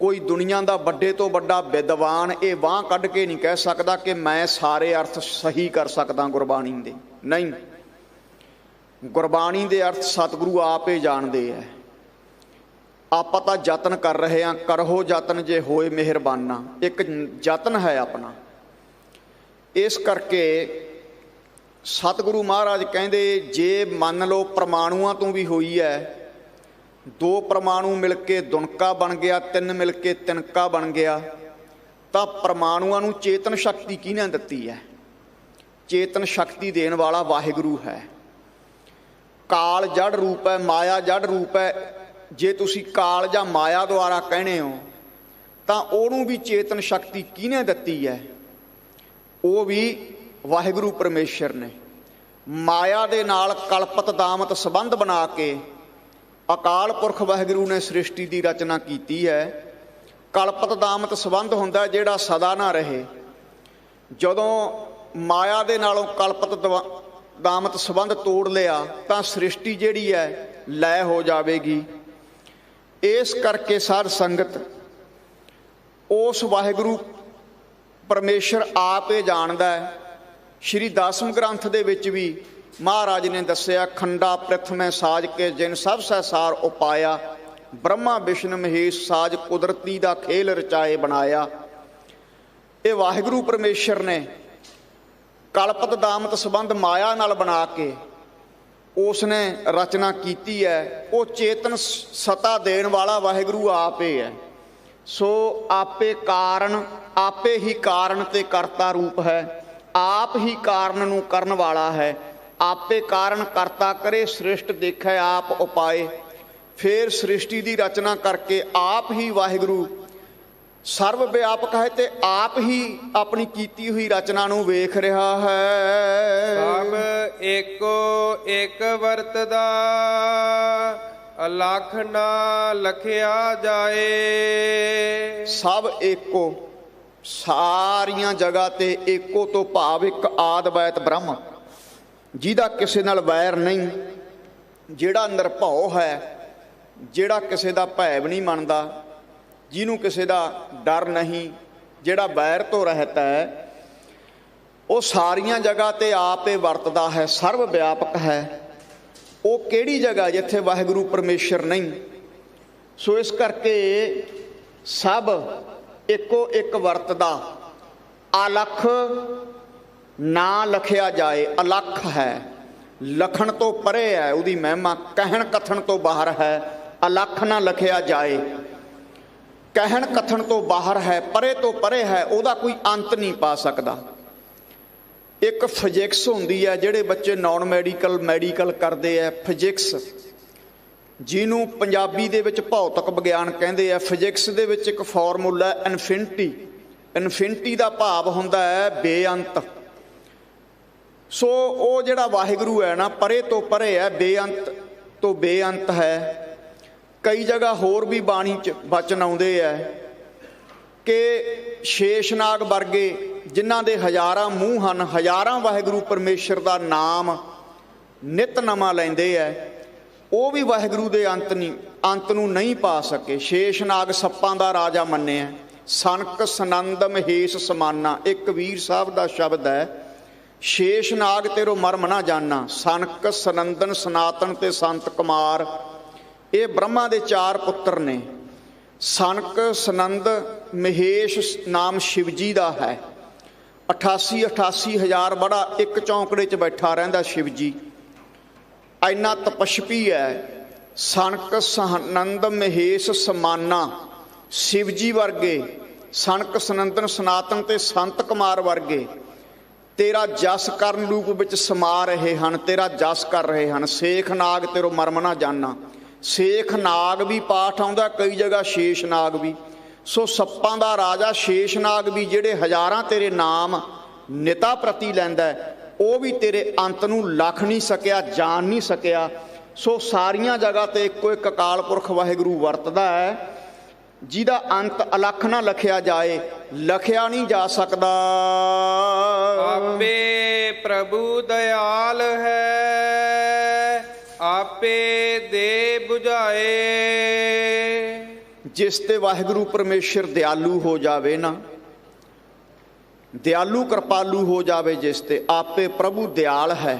ਕੋਈ ਦੁਨੀਆ ਦਾ ਵੱਡੇ ਤੋਂ ਵੱਡਾ ਵਿਦਵਾਨ ਇਹ ਬਾਂਹ ਕੱਢ ਕੇ ਨਹੀਂ ਕਹਿ ਸਕਦਾ ਕਿ ਮੈਂ ਸਾਰੇ ਅਰਥ ਸਹੀ ਕਰ ਸਕਦਾ ਗੁਰਬਾਣੀ ਦੇ। ਨਹੀਂ, ਗੁਰਬਾਣੀ ਦੇ ਅਰਥ ਸਤਿਗੁਰੂ ਆਪ ਹੀ ਜਾਣਦੇ ਹੈ। ਆਪਾਂ ਤਾਂ ਯਤਨ ਕਰ ਰਹੇ ਹਾਂ, ਕਰੋ ਯਤਨ ਜੇ ਹੋਏ ਮਿਹਰਬਾਨਾ, ਇੱਕ ਯਤਨ ਹੈ ਆਪਣਾ। ਇਸ ਕਰਕੇ ਸਤਿਗੁਰੂ ਮਹਾਰਾਜ ਕਹਿੰਦੇ ਜੇ ਮੰਨ ਲਓ ਪਰਮਾਣੂਆਂ ਤੋਂ ਵੀ ਹੋਈ ਹੈ, 2 ਪਰਮਾਣੂ ਮਿਲ ਕੇ ਦੁਨਕਾ ਬਣ ਗਿਆ, 3 ਮਿਲ ਕੇ ਤਿਨਕਾ ਬਣ ਗਿਆ, ਤਾਂ ਪਰਮਾਣੂਆਂ ਨੂੰ ਚੇਤਨ ਸ਼ਕਤੀ ਕਿਹਨੇ ਦਿੱਤੀ ਹੈ? ਚੇਤਨ ਸ਼ਕਤੀ ਦੇਣ ਵਾਲਾ ਵਾਹਿਗੁਰੂ ਹੈ। ਕਾਲ ਜੜ ਰੂਪ ਹੈ, ਮਾਇਆ ਜੜ ਰੂਪ ਹੈ। ਜੇ ਤੁਸੀਂ ਕਾਲ ਜਾਂ ਮਾਇਆ ਦੁਆਰਾ ਕਹਿਣੇ ਹੋ ਤਾਂ ਉਹਨੂੰ ਵੀ ਚੇਤਨ ਸ਼ਕਤੀ ਕਿਹਨੇ ਦਿੱਤੀ ਹੈ? ਉਹ ਵੀ ਵਾਹਿਗੁਰੂ ਪਰਮੇਸ਼ਰ ਨੇ। ਮਾਇਆ ਦੇ ਨਾਲ ਕਲਪਤ ਦਾਮਤ ਸੰਬੰਧ ਬਣਾ ਕੇ ਅਕਾਲ ਪੁਰਖ ਵਾਹਿਗੁਰੂ ਨੇ ਸ੍ਰਿਸ਼ਟੀ ਦੀ ਰਚਨਾ ਕੀਤੀ ਹੈ। ਕਲਪਤ ਦਾਮਤ ਸੰਬੰਧ ਹੁੰਦਾ ਜਿਹੜਾ ਸਦਾ ਨਾ ਰਹੇ। ਜਦੋਂ ਮਾਇਆ ਦੇ ਨਾਲੋਂ ਕਲਪਤ ਦਾਮਤ ਸੰਬੰਧ ਤੋੜ ਲਿਆ ਤਾਂ ਸ੍ਰਿਸ਼ਟੀ ਜਿਹੜੀ ਹੈ ਲੈ ਹੋ ਜਾਵੇਗੀ। ਇਸ ਕਰਕੇ ਸਾਧ ਸੰਗਤ ਉਸ ਵਾਹਿਗੁਰੂ ਪਰਮੇਸ਼ਰ ਆਪ ਇਹ ਜਾਣਦਾ ਹੈ। ਸ਼੍ਰੀ 10ਵੇਂ ਗ੍ਰੰਥ ਦੇ ਵਿੱਚ ਵੀ ਮਹਾਰਾਜ ਨੇ ਦੱਸਿਆ, ਖੰਡਾ ਪ੍ਰਿਥਮੈ ਸਾਜ ਕੇ ਜਿਨ ਸਭ ਸਹਿਸਾਰ ਉਪਾਇਆ, ਬ੍ਰਹਮਾ ਵਿਸ਼ਨੂੰ ਮਹੇਸ਼ ਸਾਜ ਕੁਦਰਤੀ ਦਾ ਖੇਲ ਰਚਾਏ ਬਣਾਇਆ। ਇਹ ਵਾਹਿਗੁਰੂ ਪਰਮੇਸ਼ਰ ਨੇ ਕਲਪਤ ਦਾਮਤ ਸੰਬੰਧ ਮਾਇਆ ਨਾਲ ਬਣਾ ਕੇ ਉਸ ਨੇ ਰਚਨਾ ਕੀਤੀ ਹੈ। ਉਹ ਚੇਤਨ ਸਤਾ ਦੇਣ ਵਾਲਾ ਵਾਹਿਗੁਰੂ ਆਪ ਹੀ ਹੈ। ਸੋ ਆਪੇ ਕਾਰਨ, ਆਪੇ ਹੀ ਕਾਰਨ ਤੇ ਕਰਤਾ ਰੂਪ ਹੈ। ਆਪ ਹੀ ਕਾਰਨ ਨੂੰ ਕਰਨ ਵਾਲਾ ਹੈ। ਆਪੇ ਕਾਰਨ ਕਰਤਾ ਕਰੇ, ਸ੍ਰਿਸ਼ਟ ਦੇਖੈ ਆਪ ਉਪਾਏ। ਫਿਰ ਸ੍ਰਿਸ਼ਟੀ ਦੀ ਰਚਨਾ ਕਰਕੇ ਆਪ ਹੀ ਵਾਹਿਗੁਰੂ ਸਰਵ ਵਿਆਪਕ ਹੈ ਤੇ ਆਪ ਹੀ ਆਪਣੀ ਕੀਤੀ ਹੋਈ ਰਚਨਾ ਨੂੰ ਵੇਖ ਰਿਹਾ ਹੈ। ਸਭ ਏਕੋ ਇੱਕ ਵਰਤਦਾ, ਅਲਖ ਨਾ ਲਖਿਆ ਜਾਏ। ਸਭ ਏਕੋ, ਸਾਰੀਆਂ ਜਗ੍ਹਾ ਤੇ ਏਕੋ ਤੋਂ ਭਾਵ ਇੱਕ ਆਦਿ ਵੈਤ ਬ੍ਰਹਮ, ਜਿਹਦਾ ਕਿਸੇ ਨਾਲ ਵੈਰ ਨਹੀਂ, ਜਿਹੜਾ ਨਿਰਭਉ ਹੈ, ਜਿਹੜਾ ਕਿਸੇ ਦਾ ਭੈ ਵੀ ਨਹੀਂ ਮੰਨਦਾ, ਜਿਹਨੂੰ ਕਿਸੇ ਦਾ ਡਰ ਨਹੀਂ, ਜਿਹੜਾ ਵੈਰ ਤੋਂ ਰਹਿਤ ਹੈ, ਉਹ ਸਾਰੀਆਂ ਜਗ੍ਹਾ ਤੇ ਆਪ ਇਹ ਵਰਤਦਾ ਹੈ, ਸਰਵ ਵਿਆਪਕ ਹੈ। ਉਹ ਕਿਹੜੀ ਜਗ੍ਹਾ ਜਿੱਥੇ ਵਾਹਿਗੁਰੂ ਪਰਮੇਸ਼ਰ ਨਹੀਂ? ਸੋ ਇਸ ਕਰਕੇ ਸਭ ਇੱਕੋ ਇੱਕ ਵਰਤਦਾ, ਅਲਖ ਨਾ ਲਖਿਆ ਜਾਏ। ਅਲਖ ਹੈ, ਲਖਣ ਤੋਂ ਪਰੇ ਹੈ, ਉਹਦੀ ਮਹਿਮਾ ਕਹਿਣ ਕਥਨ ਤੋਂ ਬਾਹਰ ਹੈ। ਅਲਖ ਨਾ ਲਖਿਆ ਜਾਏ, ਕਹਿਣ ਕਥਨ ਤੋਂ ਬਾਹਰ ਹੈ, ਪਰੇ ਤੋਂ ਪਰੇ ਹੈ, ਉਹਦਾ ਕੋਈ ਅੰਤ ਨਹੀਂ ਪਾ ਸਕਦਾ। ਇੱਕ ਫਿਜ਼ਿਕਸ ਹੁੰਦੀ ਹੈ, ਜਿਹੜੇ ਬੱਚੇ ਨਾਨ ਮੈਡੀਕਲ ਕਰਦੇ ਆ, ਫਿਜ਼ਿਕਸ, ਜਿਹਨੂੰ ਪੰਜਾਬੀ ਦੇ ਵਿੱਚ ਭੌਤਿਕ ਵਿਗਿਆਨ ਕਹਿੰਦੇ ਆ। ਫਿਜ਼ਿਕਸ ਦੇ ਵਿੱਚ ਇੱਕ ਫਾਰਮੂਲਾ ਇਨਫਿਨਿਟੀ। ਇਨਫਿਨਿਟੀ ਦਾ ਭਾਵ ਹੁੰਦਾ ਹੈ ਬੇਅੰਤ। ਸੋ ਉਹ ਜਿਹੜਾ ਵਾਹਿਗੁਰੂ ਹੈ ਨਾ, ਪਰੇ ਤੋਂ ਪਰੇ ਹੈ, ਬੇਅੰਤ ਤੋਂ ਬੇਅੰਤ ਹੈ। ਕਈ ਜਗ੍ਹਾ ਹੋਰ ਵੀ ਬਾਣੀ 'ਚ ਬਚਨ ਆਉਂਦੇ ਹੈ ਕਿ ਸ਼ੇਸ਼ਨਾਗ ਵਰਗੇ, ਜਿਨ੍ਹਾਂ ਦੇ ਹਜ਼ਾਰਾਂ ਮੂੰਹ ਹਨ, ਹਜ਼ਾਰਾਂ ਵਾਹਿਗੁਰੂ ਪਰਮੇਸ਼ਰ ਦਾ ਨਾਮ ਨਿਤ ਨਵਾਂ ਲੈਂਦੇ ਹੈ, ਉਹ ਵੀ ਵਾਹਿਗੁਰੂ ਦੇ ਅੰਤ ਨੂੰ ਨਹੀਂ ਪਾ ਸਕੇ। ਸ਼ੇਸ਼ਨਾਗ ਸੱਪਾਂ ਦਾ ਰਾਜਾ ਮੰਨਿਆ। ਸਨਕ ਸਨੰਦ ਮਹੇਸ਼ ਸਮਾਨਾ, ਇੱਕ ਕਬੀਰ ਸਾਹਿਬ ਦਾ ਸ਼ਬਦ ਹੈ, ਸ਼ੇਸ਼ਨਾਗ ਤੇਰੋ ਮਰਮ ਨਾ ਜਾਨਾ। ਸਨਕ ਸਨੰਦਨ ਸਨਾਤਨ ਤੇ ਸੰਤ ਕੁਮਾਰ, ਇਹ ਬ੍ਰਹਮਾ ਦੇ 4 ਪੁੱਤਰ ਨੇ। ਸਨਕ ਸਨੰਦ ਮਹੇਸ਼ ਨਾਮ ਸ਼ਿਵ ਜੀ ਦਾ ਹੈ। 88 ਹਜ਼ਾਰ ਬੜਾ ਇੱਕ ਚੌਂਕੜੇ 'ਚ ਬੈਠਾ ਰਹਿੰਦਾ ਸ਼ਿਵ ਜੀ, ਇੰਨਾ ਤਪਸਵੀ ਹੈ। ਸਨਕ ਸਨੰਦ ਮਹੇਸ਼ ਸਮਾਨਾ, ਸ਼ਿਵ ਜੀ ਵਰਗੇ, ਸਨਕ ਸਨੰਦਨ ਸਨਾਤਨ ਤੇ ਸੰਤ ਕੁਮਾਰ ਵਰਗੇ ਤੇਰਾ ਜਸ ਕਰਨ ਰੂਪ ਵਿੱਚ ਸਮਾ ਰਹੇ ਹਨ, ਤੇਰਾ ਜਸ ਕਰ ਰਹੇ ਹਨ। ਸੇਖ ਨਾਗ ਤੇਰੋ ਮਰਮ ਨਾ ਜਾਨਾ। ਸੇਖ ਨਾਗ ਵੀ ਪਾਠ ਆਉਂਦਾ, ਕਈ ਜਗ੍ਹਾ ਸ਼ੇਸ਼ ਨਾਗ ਵੀ। ਸੋ ਸੱਪਾਂ ਦਾ ਰਾਜਾ ਸ਼ੇਸ਼ ਨਾਗ ਵੀ, ਜਿਹੜੇ ਹਜ਼ਾਰਾਂ ਤੇਰੇ ਨਾਮ ਨਿਤਾ ਪ੍ਰਤੀ ਲੈਂਦਾ, ਉਹ ਵੀ ਤੇਰੇ ਅੰਤ ਨੂੰ ਲਖ ਨਹੀਂ ਸਕਿਆ, ਜਾਣ ਨਹੀਂ ਸਕਿਆ। ਸੋ ਸਾਰੀਆਂ ਜਗ੍ਹਾ ਤੇ ਇੱਕੋ ਇੱਕ ਅਕਾਲ ਪੁਰਖ ਵਾਹਿਗੁਰੂ ਵਰਤਦਾ ਹੈ, ਜਿਹਦਾ ਅੰਤ ਅਲਖ ਨਾ ਲਖਿਆ ਜਾਏ, ਲਖਿਆ ਨਹੀਂ ਜਾ ਸਕਦਾ। ਆਪੇ ਪ੍ਰਭੂ ਦਇਆਲ ਹੈ, ਆਪੇ ਦੇ ਬੁਝਾਏ। ਜਿਸ ਤੇ ਵਾਹਿਗੁਰੂ ਪਰਮੇਸ਼ਰ ਦਿਆਲੂ ਹੋ ਜਾਵੇ ਨਾ, ਦਿਆਲੂ ਕਿਰਪਾਲੂ ਹੋ ਜਾਵੇ ਜਿਸ ਤੇ, ਆਪੇ ਪ੍ਰਭੂ ਦਿਆਲ ਹੈ।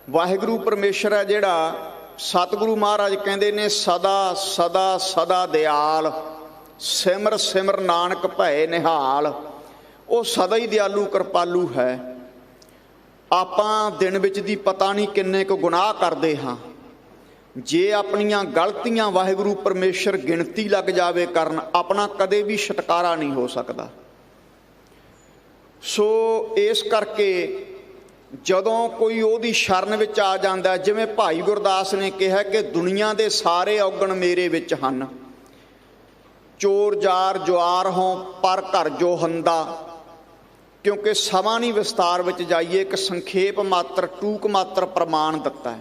ਵਾਹਿਗੁਰੂ ਪਰਮੇਸ਼ਰ ਹੈ ਜਿਹੜਾ, ਸਤਿਗੁਰੂ ਮਹਾਰਾਜ ਕਹਿੰਦੇ ਨੇ ਸਦਾ ਸਦਾ ਸਦਾ ਦਿਆਲ, ਸਿਮਰ ਸਿਮਰ ਨਾਨਕ ਭਏ ਨਿਹਾਲ। ਉਹ ਸਦਾ ਹੀ ਦਿਆਲੂ ਕਿਰਪਾਲੂ ਹੈ। ਆਪਾਂ ਦਿਨ ਵਿੱਚ ਦੀ ਪਤਾ ਨਹੀਂ ਕਿੰਨੇ ਕੁ ਗੁਨਾਹ ਕਰਦੇ ਹਾਂ। ਜੇ ਆਪਣੀਆਂ ਗਲਤੀਆਂ ਵਾਹਿਗੁਰੂ ਪਰਮੇਸ਼ਰ ਗਿਣਤੀ ਲੱਗ ਜਾਵੇ ਕਰਨ, ਆਪਣਾ ਕਦੇ ਵੀ ਛੁਟਕਾਰਾ ਨਹੀਂ ਹੋ ਸਕਦਾ। ਸੋ ਇਸ ਕਰਕੇ ਜਦੋਂ ਕੋਈ ਉਹਦੀ ਸ਼ਰਨ ਵਿੱਚ ਆ ਜਾਂਦਾ, ਜਿਵੇਂ ਭਾਈ ਗੁਰਦਾਸ ਨੇ ਕਿਹਾ ਕਿ ਦੁਨੀਆ ਦੇ ਸਾਰੇ ਔਗਣ ਮੇਰੇ ਵਿੱਚ ਹਨ, ਚੋਰ ਜਾਰ ਜੁਆਰ ਹੋਂ ਪਰ ਘਰ ਜੋ ਹੰਦਾ। ਕਿਉਂਕਿ ਸਮਾਂ ਨਹੀਂ ਵਿਸਤਾਰ ਵਿੱਚ ਜਾਈਏ, ਇੱਕ ਸੰਖੇਪ ਮਾਤਰ ਟੂਕ ਮਾਤਰ ਪ੍ਰਮਾਣ ਦਿੱਤਾ ਹੈ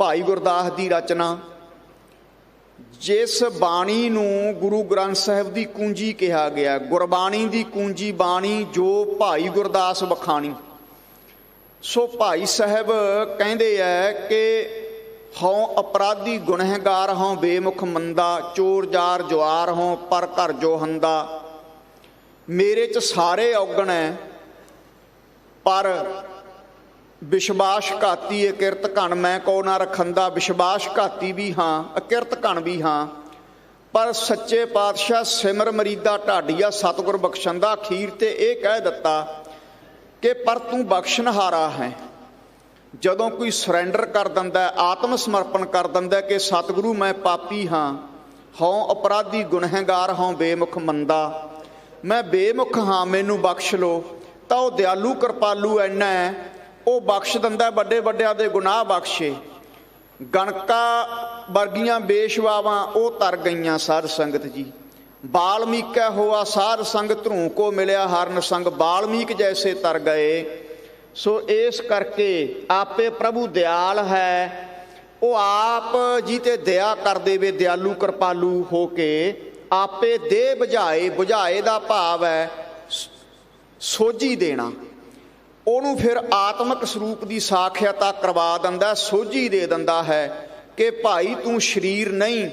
ਭਾਈ ਗੁਰਦਾਸ ਦੀ ਰਚਨਾ। ਜਿਸ ਬਾਣੀ ਨੂੰ ਗੁਰੂ ਗ੍ਰੰਥ ਸਾਹਿਬ ਦੀ ਕੂੰਜੀ ਕਿਹਾ ਗਿਆ, ਗੁਰਬਾਣੀ ਦੀ ਕੂੰਜੀ ਬਾਣੀ ਜੋ ਭਾਈ ਗੁਰਦਾਸ ਵਖਾਣੀ। ਸੋ ਭਾਈ ਸਾਹਿਬ ਕਹਿੰਦੇ ਹੈ ਕਿ ਹਉ ਅਪਰਾਧੀ ਗੁਨਹਗਾਰ ਹਉ ਬੇਮੁਖ ਮੰਦਾ, ਚੋਰ ਜਾਰ ਜੁਆਰ ਹਉ ਪਰ ਘਰ ਜੋ ਹੰਦਾ। ਮੇਰੇ 'ਚ ਸਾਰੇ ਔਗਣ ਹੈ, ਪਰ ਵਿਸ਼ਵਾਸ ਘਾਤੀ ਅਕਿਰਤ ਘਣ ਮੈਂ ਕੋ ਨਾ ਰਖੰਦਾ। ਵਿਸ਼ਵਾਸ ਘਾਤੀ ਵੀ ਹਾਂ, ਅਕਿਰਤ ਘਣ ਵੀ ਹਾਂ, ਪਰ ਸੱਚੇ ਪਾਤਸ਼ਾਹ ਸਿਮਰ ਮਰੀਦਾ ਢਾਡੀਆ ਸਤਿਗੁਰ ਬਖਸ਼ੰਦਾ। ਅਖੀਰ ਤੇ ਇਹ ਕਹਿ ਦਿੱਤਾ ਕਿ ਪਰ ਤੂੰ ਬਖਸ਼ਣਹਾਰਾ ਹੈ। ਜਦੋਂ ਕੋਈ ਸਰੈਂਡਰ ਕਰ ਦਿੰਦਾ, ਆਤਮ ਸਮਰਪਣ ਕਰ ਦਿੰਦਾ ਕਿ ਸਤਿਗੁਰੂ ਮੈਂ ਪਾਪੀ ਹਾਂ, ਹਉ ਅਪਰਾਧੀ ਗੁਨਹਗਾਰ ਹਉ ਬੇਮੁਖ ਮੰਦਾ, ਮੈਂ ਬੇਮੁਖ ਹਾਂ, ਮੈਨੂੰ ਬਖਸ਼ ਲੋ, ਤਾਂ ਉਹ ਦਿਆਲੂ ਕਿਰਪਾਲੂ ਇੰਨਾ ਹੈ, ਉਹ ਬਖਸ਼ ਦਿੰਦਾ, ਵੱਡੇ ਵੱਡਿਆਂ ਦੇ ਗੁਨਾਹ ਬਖਸ਼ੇ। ਗਣਕਾ ਵਰਗੀਆਂ ਬੇਸ਼ਵਾਵਾਂ ਉਹ ਤਰ ਗਈਆਂ ਸਾਧ ਸੰਗਤ ਜੀ। ਬਾਲਮੀਕੈ ਹੋਆ ਸਾਧ ਸੰਗ ਧਰੂ ਕੋ ਮਿਲਿਆ ਹਰਨ ਸੰਗ, ਬਾਲਮੀਕ ਜੈਸੇ ਤਰ ਗਏ। ਸੋ ਇਸ ਕਰਕੇ ਆਪੇ ਪ੍ਰਭੂ ਦਿਆਲ ਹੈ, ਉਹ ਆਪ ਜੀ ਤੇ ਦਇਆ ਕਰ ਦੇਵੇ, ਦਿਆਲੂ ਕਿਰਪਾਲੂ ਹੋ ਕੇ ਆਪੇ ਦੇ ਬੁਝਾਏ, ਬੁਝਾਏ ਦਾ ਭਾਵ ਹੈ ਸੋਝੀ ਦੇਣਾ। ਉਹਨੂੰ ਫਿਰ ਆਤਮਿਕ ਸਰੂਪ ਦੀ ਸਾਖਿਆਤਾ ਕਰਵਾ ਦਿੰਦਾ, ਸੋਝੀ ਦੇ ਦਿੰਦਾ ਹੈ ਕਿ ਭਾਈ ਤੂੰ ਸਰੀਰ ਨਹੀਂ,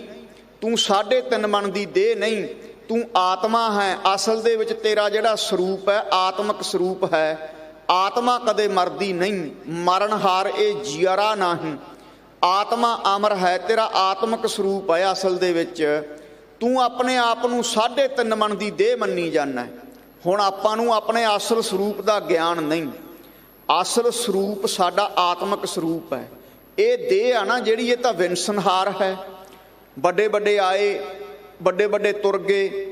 ਤੂੰ 3.5 ਮਣ ਦੀ ਦੇਹ ਨਹੀਂ, ਤੂੰ ਆਤਮਾ ਹੈ। ਅਸਲ ਦੇ ਵਿੱਚ ਤੇਰਾ ਜਿਹੜਾ ਸਰੂਪ ਹੈ ਆਤਮਿਕ ਸਰੂਪ ਹੈ। ਆਤਮਾ ਕਦੇ ਮਰਦੀ ਨਹੀਂ, ਮਰਨਹਾਰ ਇਹ ਜਿਉਰਾ ਨਹੀਂ। ਆਤਮਾ ਅਮਰ ਹੈ, ਤੇਰਾ ਆਤਮਿਕ ਸਰੂਪ ਹੈ ਅਸਲ ਦੇ ਵਿੱਚ। ਤੂੰ ਆਪਣੇ ਆਪ ਨੂੰ 3.5 ਮਣ ਦੀ ਦੇਹ ਮੰਨੀ ਜਾਂਦਾ। ਹੁਣ ਆਪਾਂ ਨੂੰ ਆਪਣੇ ਅਸਲ ਸਰੂਪ ਦਾ ਗਿਆਨ ਨਹੀਂ। ਅਸਲ ਸਰੂਪ ਸਾਡਾ ਆਤਮਿਕ ਸਰੂਪ ਹੈ। ਇਹ ਦੇਹ ਆ ਨਾ ਜਿਹੜੀ, ਇਹ ਤਾਂ ਵਿਨਸਨਹਾਰ ਹੈ। ਵੱਡੇ ਵੱਡੇ ਆਏ, ਵੱਡੇ ਵੱਡੇ ਤੁਰ ਗਏ।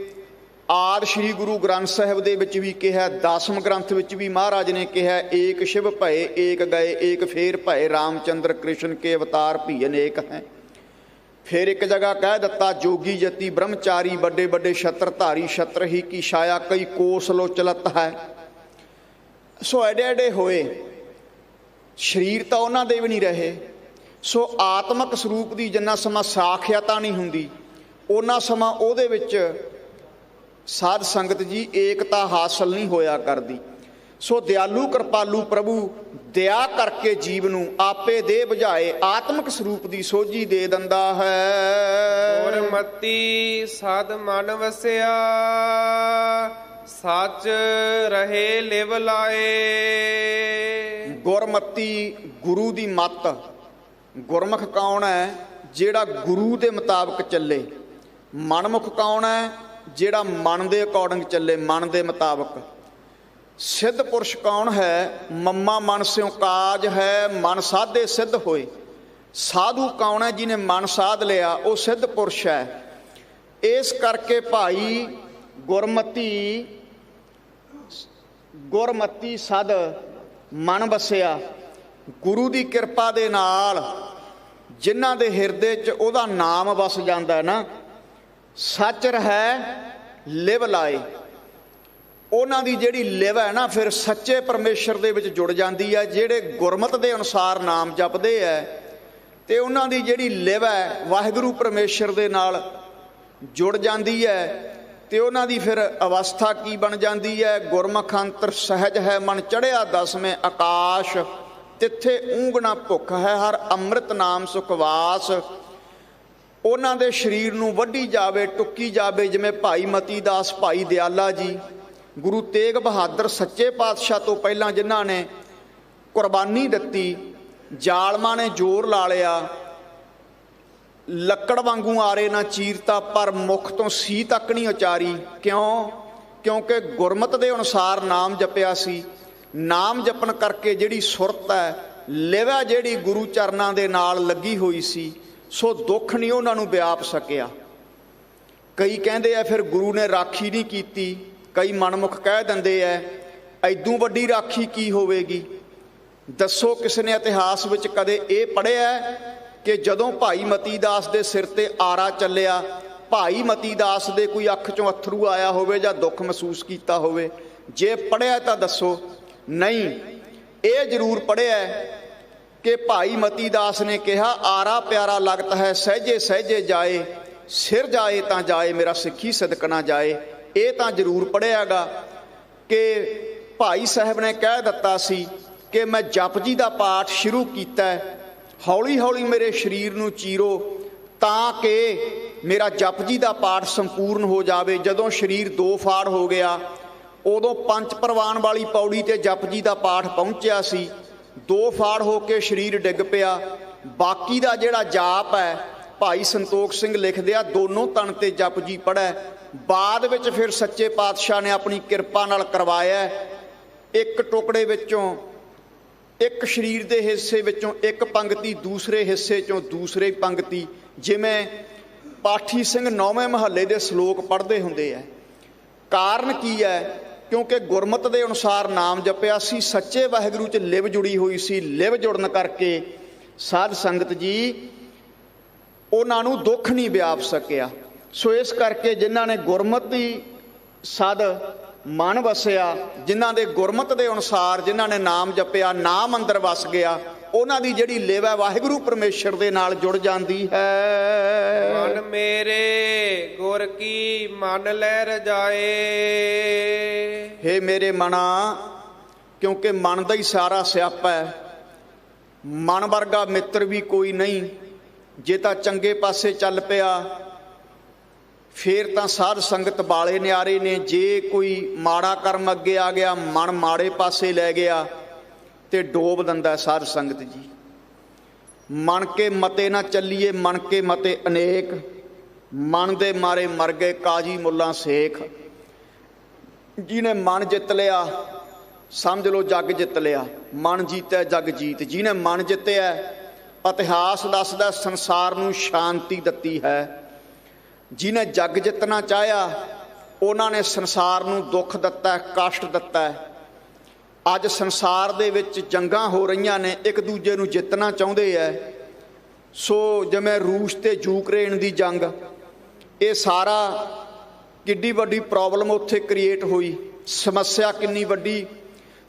ਆਦਿ ਸ਼੍ਰੀ ਗੁਰੂ ਗ੍ਰੰਥ ਸਾਹਿਬ ਦੇ ਵਿੱਚ ਵੀ ਕਿਹਾ, 10ਵੇਂ ਗ੍ਰੰਥ ਵਿੱਚ ਵੀ ਮਹਾਰਾਜ ਨੇ ਕਿਹਾ, ਏਕ ਸ਼ਿਵ ਭਏ ਏਕ ਗਏ, ਏਕ ਫੇਰ ਭਏ ਰਾਮਚੰਦਰ ਕ੍ਰਿਸ਼ਨ ਕੇ ਅਵਤਾਰ ਭੀ ਅਨੇਕ ਹੈ। ਫਿਰ ਇੱਕ ਜਗ੍ਹਾ ਕਹਿ ਦਿੱਤਾ, ਜੋਗੀ ਜਤੀ ਬ੍ਰਹਮਚਾਰੀ ਵੱਡੇ ਵੱਡੇ ਛਤਰਧਾਰੀ, ਛਤਰ ਹੀ ਕੀ ਛਾਇਆ ਕਈ ਕੋਸ ਲੋ ਚਲਤ ਹੈ। ਸੋ ਐਡੇ ਐਡੇ ਹੋਏ, ਸਰੀਰ ਤਾਂ ਉਹਨਾਂ ਦੇ ਵੀ ਨਹੀਂ ਰਹੇ। ਸੋ ਆਤਮਿਕ ਸਰੂਪ ਦੀ ਜਿੰਨਾ ਸਮਾਂ ਸਾਖਿਆਤਾ ਨਹੀਂ ਹੁੰਦੀ, ਉਹਨਾਂ ਸਮਾਂ ਉਹਦੇ ਵਿੱਚ ਸਾਧ ਸੰਗਤ ਜੀ ਏਕਤਾ ਹਾਸਲ ਨਹੀਂ ਹੋਇਆ ਕਰਦੀ। ਸੋ ਦਿਆਲੂ ਕਿਰਪਾਲੂ ਪ੍ਰਭੂ ਦਇਆ ਕਰਕੇ ਜੀਵ ਨੂੰ ਆਪੇ ਦੇ ਬੁਝਾਏ ਆਤਮਿਕ ਸਰੂਪ ਦੀ ਸੋਝੀ ਦੇ ਦਿੰਦਾ ਹੈ। ਗੁਰਮਤੀ ਸਦ ਮਨ ਵਸਿਆ, ਸੱਚ ਰਹੇ ਲਿਵ ਲਾਏ। ਗੁਰਮਤੀ ਗੁਰੂ ਦੀ ਮੱਤ। ਗੁਰਮੁਖ ਕੌਣ ਹੈ? ਜਿਹੜਾ ਗੁਰੂ ਦੇ ਮੁਤਾਬਕ ਚੱਲੇ। ਮਨਮੁਖ ਕੌਣ ਹੈ? ਜਿਹੜਾ ਮਨ ਦੇ ਅਕੋਰਡਿੰਗ ਚੱਲੇ, ਮਨ ਦੇ ਮੁਤਾਬਕ। ਸਿੱਧ ਪੁਰਸ਼ ਕੌਣ ਹੈ? ਮੰਮਾ ਮਨ ਸਿਉ ਕਾਜ ਹੈ, ਮਨ ਸਾਧੇ ਸਿੱਧ ਹੋਏ। ਸਾਧੂ ਕੌਣ ਹੈ? ਜਿਹਨੇ ਮਨ ਸਾਧ ਲਿਆ, ਉਹ ਸਿੱਧ ਪੁਰਸ਼ ਹੈ। ਇਸ ਕਰਕੇ ਭਾਈ ਗੁਰਮਤੀ ਸਦ ਮਨ ਵਸਿਆ। ਗੁਰੂ ਦੀ ਕਿਰਪਾ ਦੇ ਨਾਲ ਜਿਨ੍ਹਾਂ ਦੇ ਹਿਰਦੇ 'ਚ ਉਹਦਾ ਨਾਮ ਵਸ ਜਾਂਦਾ ਨਾ, ਸੱਚ ਰਹਿ ਲਿਵ ਲਾਏ। ਉਹਨਾਂ ਦੀ ਜਿਹੜੀ ਲਿਵ ਹੈ ਨਾ, ਫਿਰ ਸੱਚੇ ਪਰਮੇਸ਼ਰ ਦੇ ਵਿੱਚ ਜੁੜ ਜਾਂਦੀ ਹੈ। ਜਿਹੜੇ ਗੁਰਮਤਿ ਦੇ ਅਨੁਸਾਰ ਨਾਮ ਜਪਦੇ ਹੈ ਤੇ ਉਹਨਾਂ ਦੀ ਜਿਹੜੀ ਲਿਵ ਹੈ ਵਾਹਿਗੁਰੂ ਪਰਮੇਸ਼ਰ ਦੇ ਨਾਲ ਜੁੜ ਜਾਂਦੀ ਹੈ। ਤੇ ਉਹਨਾਂ ਦੀ ਫਿਰ ਅਵਸਥਾ ਕੀ ਬਣ ਜਾਂਦੀ ਹੈ? ਗੁਰਮੁਖ ਅੰਤਰ ਸਹਿਜ ਹੈ ਮਨ ਚੜ੍ਹਿਆ 10ਵੇਂ ਆਕਾਸ਼, ਤਿੱਥੇ ਊਂਘਣਾ ਭੁੱਖ ਹੈ ਹਰ ਅੰਮ੍ਰਿਤ ਨਾਮ ਸੁਖਵਾਸ। ਉਹਨਾਂ ਦੇ ਸਰੀਰ ਨੂੰ ਵੱਢੀ ਜਾਵੇ, ਟੁੱਕੀ ਜਾਵੇ, ਜਿਵੇਂ ਭਾਈ ਮਤੀ ਦਾਸ, ਭਾਈ ਦਿਆਲਾ ਜੀ, ਗੁਰੂ ਤੇਗ ਬਹਾਦਰ ਸੱਚੇ ਪਾਤਸ਼ਾਹ ਤੋਂ ਪਹਿਲਾਂ ਜਿਨ੍ਹਾਂ ਨੇ ਕੁਰਬਾਨੀ ਦਿੱਤੀ। ਜ਼ਾਲਮਾਂ ਨੇ ਜ਼ੋਰ ਲਾ ਲਿਆ, ਲੱਕੜ ਵਾਂਗੂ ਆਰੇ ਨਾ ਚੀਰਤਾ, ਪਰ ਮੁਖ ਤੋਂ ਸੀ ਤੱਕ ਨਹੀਂ ਉਚਾਰੀ। ਕਿਉਂ? ਕਿਉਂਕਿ ਗੁਰਮਤਿ ਦੇ ਅਨੁਸਾਰ ਨਾਮ ਜਪਿਆ ਸੀ। ਨਾਮ ਜਪਣ ਕਰਕੇ ਜਿਹੜੀ ਸੁਰਤ ਹੈ, ਲਿਵ ਹੈ ਜਿਹੜੀ ਗੁਰੂ ਚਰਨਾਂ ਦੇ ਨਾਲ ਲੱਗੀ ਹੋਈ ਸੀ, ਸੋ ਦੁੱਖ ਨਹੀਂ ਉਹਨਾਂ ਨੂੰ ਵਿਆਪ ਸਕਿਆ। ਕਈ ਕਹਿੰਦੇ ਆ ਫਿਰ ਗੁਰੂ ਨੇ ਰਾਖੀ ਨਹੀਂ ਕੀਤੀ। ਕਈ ਮਨਮੁਖ ਕਹਿ ਦਿੰਦੇ ਐ ਐਦੂ ਵੱਡੀ ਰਾਖੀ ਕੀ ਹੋਵੇਗੀ। ਦੱਸੋ ਕਿਸੇ ਨੇ ਇਤਿਹਾਸ ਵਿੱਚ ਕਦੇ ਇਹ ਪੜ੍ਹਿਆ ਕਿ ਜਦੋਂ ਭਾਈ ਮਤੀ ਦਾਸ ਦੇ ਸਿਰ ਤੇ ਆਰਾ ਚੱਲਿਆ, ਭਾਈ ਮਤੀ ਦਾਸ ਦੇ ਕੋਈ ਅੱਖ 'ਚੋਂ ਅੱਥਰੂ ਆਇਆ ਹੋਵੇ ਜਾਂ ਦੁੱਖ ਮਹਿਸੂਸ ਕੀਤਾ ਹੋਵੇ? ਜੇ ਪੜ੍ਹਿਆ ਤਾਂ ਦੱਸੋ। ਨਹੀਂ, ਇਹ ਜ਼ਰੂਰ ਪੜ੍ਹਿਆ ਕਿ ਭਾਈ ਮਤੀ ਦਾਸ ਨੇ ਕਿਹਾ, ਆਰਾ ਪਿਆਰਾ ਲਗਤ ਹੈ ਸਹਿਜੇ ਸਹਿਜੇ ਜਾਏ, ਸਿਰ ਜਾਏ ਤਾਂ ਜਾਏ ਮੇਰਾ ਸਿੱਖੀ ਸਦਕ ਨਾ ਜਾਏ। ਇਹ ਤਾਂ ਜ਼ਰੂਰ ਪੜ੍ਹਿਆਗਾ ਕਿ ਭਾਈ ਸਾਹਿਬ ਨੇ ਕਹਿ ਦਿੱਤਾ ਸੀ ਕਿ ਮੈਂ ਜਪਜੀ ਦਾ ਪਾਠ ਸ਼ੁਰੂ ਕੀਤਾ, ਹੌਲੀ ਹੌਲੀ ਮੇਰੇ ਸਰੀਰ ਨੂੰ ਚੀਰੋ ਤਾਂ ਕਿ ਮੇਰਾ ਜਪਜੀ ਦਾ ਪਾਠ ਸੰਪੂਰਨ ਹੋ ਜਾਵੇ। ਜਦੋਂ ਸਰੀਰ 2 ਫਾੜ ਹੋ ਗਿਆ, ਉਦੋਂ 5 ਪ੍ਰਵਾਨ ਵਾਲੀ ਪੌੜੀ ਤੇ ਜਪਜੀ ਦਾ ਪਾਠ ਪਹੁੰਚਿਆ ਸੀ। 2 ਫਾੜ ਹੋ ਕੇ ਸਰੀਰ ਡਿੱਗ ਪਿਆ। ਬਾਕੀ ਦਾ ਜਿਹੜਾ ਜਾਪ ਹੈ, ਭਾਈ ਸੰਤੋਖ ਸਿੰਘ ਲਿਖਦੇ ਆ, ਦੋਨੋਂ ਤਨ ਤੇ ਜਪਜੀ ਪੜ੍ਹੈ। ਬਾਅਦ ਵਿੱਚ ਫਿਰ ਸੱਚੇ ਪਾਤਸ਼ਾਹ ਨੇ ਆਪਣੀ ਕਿਰਪਾ ਨਾਲ ਕਰਵਾਇਆ। ਇੱਕ ਟੁਕੜੇ ਵਿੱਚੋਂ, ਇੱਕ ਸਰੀਰ ਦੇ ਹਿੱਸੇ ਵਿੱਚੋਂ ਇੱਕ ਪੰਗਤੀ, ਦੂਸਰੇ ਹਿੱਸੇ 'ਚੋਂ ਦੂਸਰੇ ਪੰਗਤੀ, ਜਿਵੇਂ ਪਾਠੀ ਸਿੰਘ 9ਵੇਂ ਮਹੱਲੇ ਦੇ ਸ਼ਲੋਕ ਪੜ੍ਹਦੇ ਹੁੰਦੇ ਹੈ। ਕਾਰਨ ਕੀ ਹੈ? ਕਿਉਂਕਿ ਗੁਰਮਤਿ ਦੇ ਅਨੁਸਾਰ ਨਾਮ ਜਪਿਆ ਸੀ, ਸੱਚੇ ਵਾਹਿਗੁਰੂ 'ਚ ਲਿਵ ਜੁੜੀ ਹੋਈ ਸੀ। ਲਿਵ ਜੁੜਨ ਕਰਕੇ ਸਾਧ ਸੰਗਤ ਜੀ ਉਹਨਾਂ ਨੂੰ ਦੁੱਖ ਨਹੀਂ ਵਿਆਪ ਸਕਿਆ। ਸੋ ਇਸ ਕਰਕੇ ਜਿਨ੍ਹਾਂ ਨੇ ਗੁਰਮਤਿ ਸਦ ਮਨ ਵਸਿਆ, ਜਿਨ੍ਹਾਂ ਦੇ ਗੁਰਮਤਿ ਦੇ ਅਨੁਸਾਰ ਜਿਨ੍ਹਾਂ ਨੇ ਨਾਮ ਜਪਿਆ, ਨਾਮ ਅੰਦਰ ਵਸ ਗਿਆ, ਉਹਨਾਂ ਦੀ ਜਿਹੜੀ ਲਿਵ ਹੈ ਵਾਹਿਗੁਰੂ ਪਰਮੇਸ਼ਰ ਦੇ ਨਾਲ ਜੁੜ ਜਾਂਦੀ ਹੈ। ਮਨ ਮੇਰੇ ਗੁਰ ਕੀ ਮਨ ਲੈ ਰਜਾਏ। ਹੇ ਮੇਰੇ ਮਨਾ, ਕਿਉਂਕਿ ਮਨ ਦਾ ਹੀ ਸਾਰਾ ਸਿਆਪਾ ਹੈ, ਮਨ ਵਰਗਾ ਮਿੱਤਰ ਵੀ ਕੋਈ ਨਹੀਂ। ਜੇ ਤਾਂ ਚੰਗੇ ਪਾਸੇ ਚੱਲ ਪਿਆ ਫੇਰ ਤਾਂ ਸਾਧ ਸੰਗਤ ਵਾਲੇ ਨਿਆਰੇ ਨੇ, ਜੇ ਕੋਈ ਮਾੜਾ ਕਰਮ ਅੱਗੇ ਆ ਗਿਆ, ਮਨ ਮਾੜੇ ਪਾਸੇ ਲੈ ਗਿਆ ਤੇ ਡੋਬ ਦਿੰਦਾ ਸਾਧ ਸੰਗਤ ਜੀ। ਮਨ ਕੇ ਮਤੇ ਨਾ ਚੱਲੀਏ, ਮਨ ਕੇ ਮਤੇ ਅਨੇਕ, ਮਨ ਦੇ ਮਾਰੇ ਮਰ ਗਏ ਕਾਜੀ ਮੁੱਲਾ ਸੇਖ। ਜਿਹਨੇ ਮਨ ਜਿੱਤ ਲਿਆ ਸਮਝ ਲਓ ਜੱਗ ਜਿੱਤ ਲਿਆ, ਮਨ ਜੀਤਿਆ ਜੱਗ ਜੀਤ। ਜਿਹਨੇ ਮਨ ਜਿੱਤਿਆ ਇਤਿਹਾਸ ਦੱਸਦਾ ਸੰਸਾਰ ਨੂੰ ਸ਼ਾਂਤੀ ਦਿੱਤੀ ਹੈ। ਜਿਹਨੇ ਜੱਗ ਜਿੱਤਣਾ ਚਾਹਿਆ ਉਹਨਾਂ ਨੇ ਸੰਸਾਰ ਨੂੰ ਦੁੱਖ ਦਿੱਤਾ, ਕਸ਼ਟ ਦਿੱਤਾ। ਅੱਜ ਸੰਸਾਰ ਦੇ ਵਿੱਚ ਜੰਗਾਂ ਹੋ ਰਹੀਆਂ ਨੇ, ਇੱਕ ਦੂਜੇ ਨੂੰ ਜਿੱਤਣਾ ਚਾਹੁੰਦੇ ਐ। ਸੋ ਜਿਵੇਂ ਰੂਸ ਤੇ ਯੂਕਰੇਨ ਦੀ ਜੰਗ, ਇਹ ਸਾਰਾ ਕਿੱਡੀ ਵੱਡੀ ਪ੍ਰੋਬਲਮ ਉੱਥੇ ਕ੍ਰੀਏਟ ਹੋਈ, ਸਮੱਸਿਆ ਕਿੰਨੀ ਵੱਡੀ।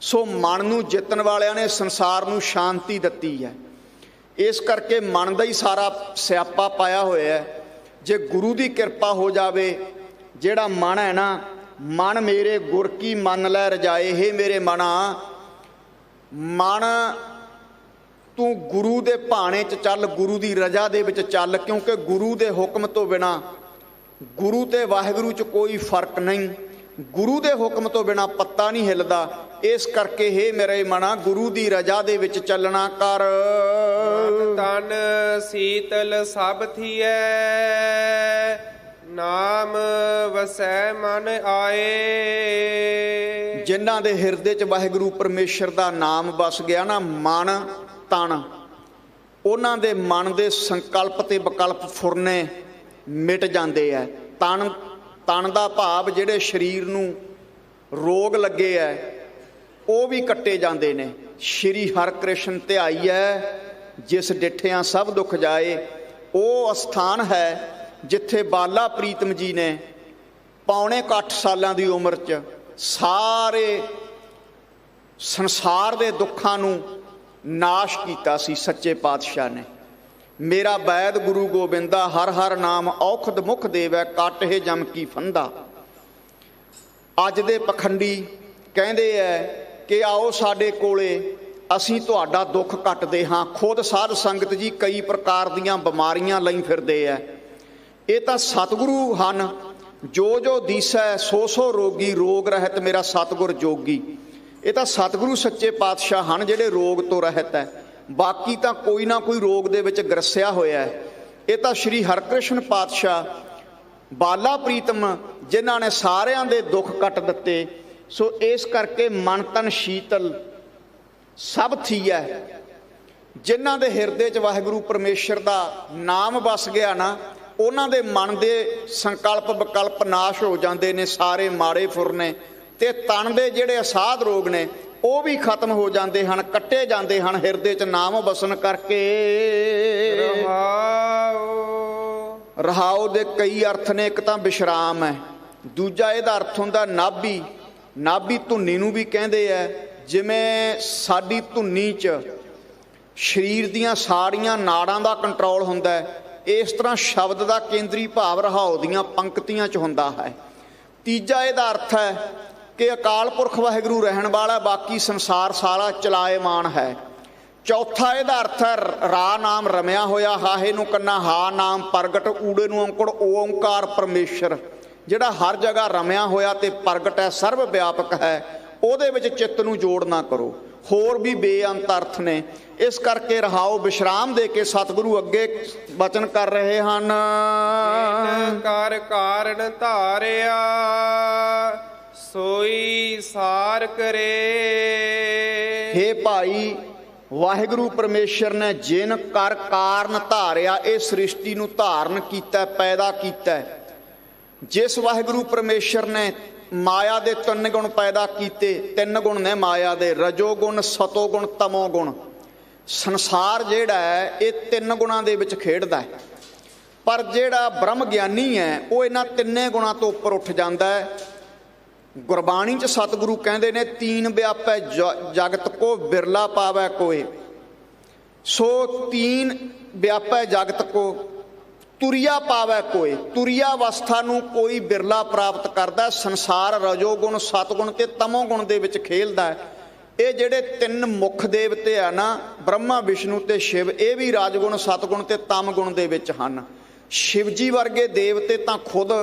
ਸੋ ਮਨ ਨੂੰ ਜਿੱਤਣ ਵਾਲਿਆਂ ਨੇ ਸੰਸਾਰ ਨੂੰ ਸ਼ਾਂਤੀ ਦਿੱਤੀ ਹੈ। ਇਸ ਕਰਕੇ ਮਨ ਦਾ ਹੀ ਸਾਰਾ ਸਿਆਪਾ ਪਾਇਆ ਹੋਇਆ ਹੈ। ਜੇ ਗੁਰੂ ਦੀ ਕਿਰਪਾ ਹੋ ਜਾਵੇ, ਜਿਹੜਾ ਮਨ ਹੈ ਨਾ, ਮਨ ਮੇਰੇ ਗੁਰ ਕੀ ਮੰਨ ਲੈ ਰਜਾਏ। ਹੇ ਮੇਰੇ ਮਨਾ, ਮਨ ਤੂੰ ਗੁਰੂ ਦੇ ਭਾਣੇ 'ਚ ਚੱਲ, ਗੁਰੂ ਦੀ ਰਜਾ ਦੇ ਵਿੱਚ ਚੱਲ, ਕਿਉਂਕਿ ਗੁਰੂ ਦੇ ਹੁਕਮ ਤੋਂ ਬਿਨਾਂ, ਗੁਰੂ ਤੇ ਵਾਹਿਗੁਰੂ 'ਚ ਕੋਈ ਫਰਕ ਨਹੀਂ। ਗੁਰੂ ਦੇ ਹੁਕਮ ਤੋਂ ਬਿਨਾਂ ਪੱਤਾ ਨਹੀਂ ਹਿੱਲਦਾ। ਇਸ ਕਰਕੇ ਹੇ ਮੇਰੇ ਮਨਾ, ਗੁਰੂ ਦੀ ਰਜਾ ਦੇ ਵਿੱਚ ਚੱਲਣਾ ਕਰ। ਤਨ ਸੀਤਲ ਸਭ ਥੀਐ, ਨਾਮ ਵਸੈ ਮਨ ਆਏ। ਜਿਨ੍ਹਾਂ ਦੇ ਹਿਰਦੇ 'ਚ ਵਾਹਿਗੁਰੂ ਪਰਮੇਸ਼ਰ ਦਾ ਨਾਮ ਵਸ ਗਿਆ ਨਾ, ਮਨ ਤਨ, ਉਹਨਾਂ ਦੇ ਮਨ ਦੇ ਸੰਕਲਪ ਤੇ ਵਿਕਲਪ ਫੁਰਨੇ ਮਿਟ ਜਾਂਦੇ ਆ। ਤਨ ਦਾ ਭਾਵ ਜਿਹੜੇ ਸਰੀਰ ਨੂੰ ਰੋਗ ਲੱਗੇ ਐ ਉਹ ਵੀ ਕੱਟੇ ਜਾਂਦੇ ਨੇ। ਸ਼੍ਰੀ ਹਰਿਕ੍ਰਿਸ਼ਨ ਧਿਆਈ ਹੈ ਜਿਸ ਡਿਠਿਆਂ ਸਭ ਦੁੱਖ ਜਾਏ। ਉਹ ਅਸਥਾਨ ਹੈ ਜਿੱਥੇ ਬਾਲਾ ਪ੍ਰੀਤਮ ਜੀ ਨੇ ਪੌਣੇ 8 ਸਾਲਾਂ ਦੀ ਉਮਰ 'ਚ ਸਾਰੇ ਸੰਸਾਰ ਦੇ ਦੁੱਖਾਂ ਨੂੰ ਨਾਸ਼ ਕੀਤਾ ਸੀ। ਸੱਚੇ ਪਾਤਸ਼ਾਹ ਨੇ, ਮੇਰਾ ਬੈਦ ਗੁਰੂ ਗੋਬਿੰਦਾ, ਹਰ ਹਰ ਨਾਮ ਔਖਦ ਮੁਖ ਦੇਵੈ, ਕੱਟ ਹੈ ਜਮ ਕੀ ਫੰਦਾ। ਅੱਜ ਦੇ ਪਖੰਡੀ ਕਹਿੰਦੇ ਐ ਕਿ ਆਓ ਸਾਡੇ ਕੋਲੇ, ਅਸੀਂ ਤੁਹਾਡਾ ਦੁੱਖ ਕੱਟਦੇ ਹਾਂ। ਖੁਦ ਸਾਧ ਸੰਗਤ ਜੀ ਕਈ ਪ੍ਰਕਾਰ ਦੀਆਂ ਬਿਮਾਰੀਆਂ ਲਈ ਫਿਰਦੇ ਐ। ਇਹ ਤਾਂ ਸਤਿਗੁਰੂ ਹਨ, ਜੋ ਜੋ ਦੀਸੈ ਸੋ ਸੋ ਰੋਗੀ, ਰੋਗ ਰਹਿਤ ਮੇਰਾ ਸਤਿਗੁਰ ਜੋਗੀ। ਇਹ ਤਾਂ ਸਤਿਗੁਰੂ ਸੱਚੇ ਪਾਤਸ਼ਾਹ ਹਨ ਜਿਹੜੇ ਰੋਗ ਤੋਂ ਰਹਿਤ ਹੈ। ਬਾਕੀ ਤਾਂ ਕੋਈ ਨਾ ਕੋਈ ਰੋਗ ਦੇ ਵਿੱਚ ਗਰਸਿਆ ਹੋਇਆ ਹੈ। ਇਹ ਤਾਂ ਸ਼੍ਰੀ ਹਰਿਕ੍ਰਿਸ਼ਨ ਪਾਤਸ਼ਾਹ ਬਾਲਾ ਪ੍ਰੀਤਮ ਜਿਨ੍ਹਾਂ ਨੇ ਸਾਰਿਆਂ ਦੇ ਦੁੱਖ ਕੱਟ ਦਿੱਤੇ। ਸੋ ਇਸ ਕਰਕੇ ਮਨ ਤਨ ਸ਼ੀਤਲ ਸਭ ਥੀਐ। ਜਿਨ੍ਹਾਂ ਦੇ ਹਿਰਦੇ 'ਚ ਵਾਹਿਗੁਰੂ ਪਰਮੇਸ਼ਰ ਦਾ ਨਾਮ ਵਸ ਗਿਆ ਨਾ, ਉਹਨਾਂ ਦੇ ਮਨ ਦੇ ਸੰਕਲਪ ਵਿਕਲਪ ਨਾਸ਼ ਹੋ ਜਾਂਦੇ ਨੇ, ਸਾਰੇ ਮਾੜੇ ਫੁਰਨੇ। ਤੇ ਤਨ ਦੇ ਜਿਹੜੇ ਅਸਾਧ ਰੋਗ ਨੇ ਉਹ ਵੀ ਖਤਮ ਹੋ ਜਾਂਦੇ ਹਨ, ਕੱਟੇ ਜਾਂਦੇ ਹਨ ਹਿਰਦੇ 'ਚ ਨਾਮ ਵਸਣ ਕਰਕੇ। ਰਹਾਉ ਦੇ ਕਈ ਅਰਥ ਨੇ। ਇੱਕ ਤਾਂ ਵਿਸ਼ਰਾਮ ਹੈ, ਦੂਜਾ ਇਹਦਾ ਅਰਥ ਹੁੰਦਾ ਨਾਭੀ। ਨਾਭੀ ਧੁੰਨੀ ਨੂੰ ਵੀ ਕਹਿੰਦੇ ਐ। ਜਿਵੇਂ ਸਾਡੀ ਧੁੰਨੀ 'ਚ ਸਰੀਰ ਦੀਆਂ ਸਾਰੀਆਂ ਨਾੜਾਂ ਦਾ ਕੰਟਰੋਲ ਹੁੰਦਾ ਹੈ, ਇਸ ਤਰ੍ਹਾਂ ਸ਼ਬਦ ਦਾ ਕੇਂਦਰੀ ਭਾਵ ਰਹਾਉ ਦੀਆਂ ਪੰਕਤੀਆਂ 'ਚ ਹੁੰਦਾ ਹੈ। ਤੀਜਾ ਇਹਦਾ ਅਰਥ ਹੈ ਕਿ ਅਕਾਲ ਪੁਰਖ ਵਾਹਿਗੁਰੂ ਰਹਿਣ ਵਾਲਾ, ਬਾਕੀ ਸੰਸਾਰ ਸਾਰਾ ਚਲਾਏਮਾਨ ਹੈ। ਚੌਥਾ ਇਹਦਾ ਅਰਥ ਹੈ ਰਾ ਨਾਮ ਰਮਿਆ ਹੋਇਆ, ਹਾਹੇ ਨੂੰ ਕੰਨਾ ਹਾ ਨਾਮ ਪ੍ਰਗਟ, ਊੜੇ ਨੂੰ ਔਂਕੜ ਓੰਕਾਰ ਪਰਮੇਸ਼ਰ, ਜਿਹੜਾ ਹਰ ਜਗ੍ਹਾ ਰਮਿਆ ਹੋਇਆ ਤੇ ਪ੍ਰਗਟ ਹੈ, ਸਰਵ ਵਿਆਪਕ ਹੈ। ਉਹਦੇ ਵਿੱਚ ਚਿੱਤ ਨੂੰ ਜੋੜ ਨਾ ਕਰੋ। ਹੋਰ ਵੀ ਬੇਅੰਤ ਅਰਥ ਨੇ। ਇਸ ਕਰਕੇ ਰਹਾਓ ਵਿਸ਼ਰਾਮ ਦੇ ਕੇ ਸਤਿਗੁਰੂ ਅੱਗੇ ਬਚਨ ਕਰ ਰਹੇ ਹਨ। ਕਰ ਕਾਰਨ ਧਾਰਿਆ ਸੋਈ ਸਾਰ ਕਰੇ। ਹੇ ਭਾਈ, ਵਾਹਿਗੁਰੂ ਪਰਮੇਸ਼ਰ ਨੇ ਜਿਨ ਕਰ ਕਾਰਨ ਧਾਰਿਆ, ਇਹ ਸ੍ਰਿਸ਼ਟੀ ਨੂੰ ਧਾਰਨ ਕੀਤਾ, ਪੈਦਾ ਕੀਤਾ। ਜਿਸ ਵਾਹਿਗੁਰੂ ਪਰਮੇਸ਼ਰ ਨੇ ਮਾਇਆ ਦੇ 3 ਗੁਣ ਪੈਦਾ ਕੀਤੇ, 3 ਗੁਣ ਨੇ ਮਾਇਆ ਦੇ, ਰਜੋ ਗੁਣ, ਸਤੋ ਗੁਣ, ਤਮੋ ਗੁਣ। ਸੰਸਾਰ ਜਿਹੜਾ ਹੈ ਇਹ 3 ਗੁਣਾਂ ਦੇ ਵਿੱਚ ਖੇਡਦਾ ਹੈ। ਪਰ ਜਿਹੜਾ ਬ੍ਰਹਮ ਗਿਆਨੀ ਹੈ ਉਹ ਇਹਨਾਂ 3 ਗੁਣਾਂ ਤੋਂ ਉੱਪਰ ਉੱਠ ਜਾਂਦਾ ਹੈ। ਗੁਰਬਾਣੀ 'ਚ ਸਤਿਗੁਰੂ ਕਹਿੰਦੇ ਨੇ, ਤੀਨ ਵਿਆਪੈ ਜਗਤ ਕੋ ਬਿਰਲਾ ਪਾਵੈ ਕੋਏ। सो तीन व्यापै जगत को, तुरिया पावै कोय। तुरिया अवस्था नूं कोई बिरला प्राप्त करदा। संसार रजोगुण सतगुण ते तमोगुण दे विच खेलदा है। ये जिहड़े तीन मुख देवते आ ना, ब्रह्मा विष्णु ते शिव, ये भी राजगुण सतगुण ते तमगुण दे विच हन। शिव जी वर्गे देवते तां खुद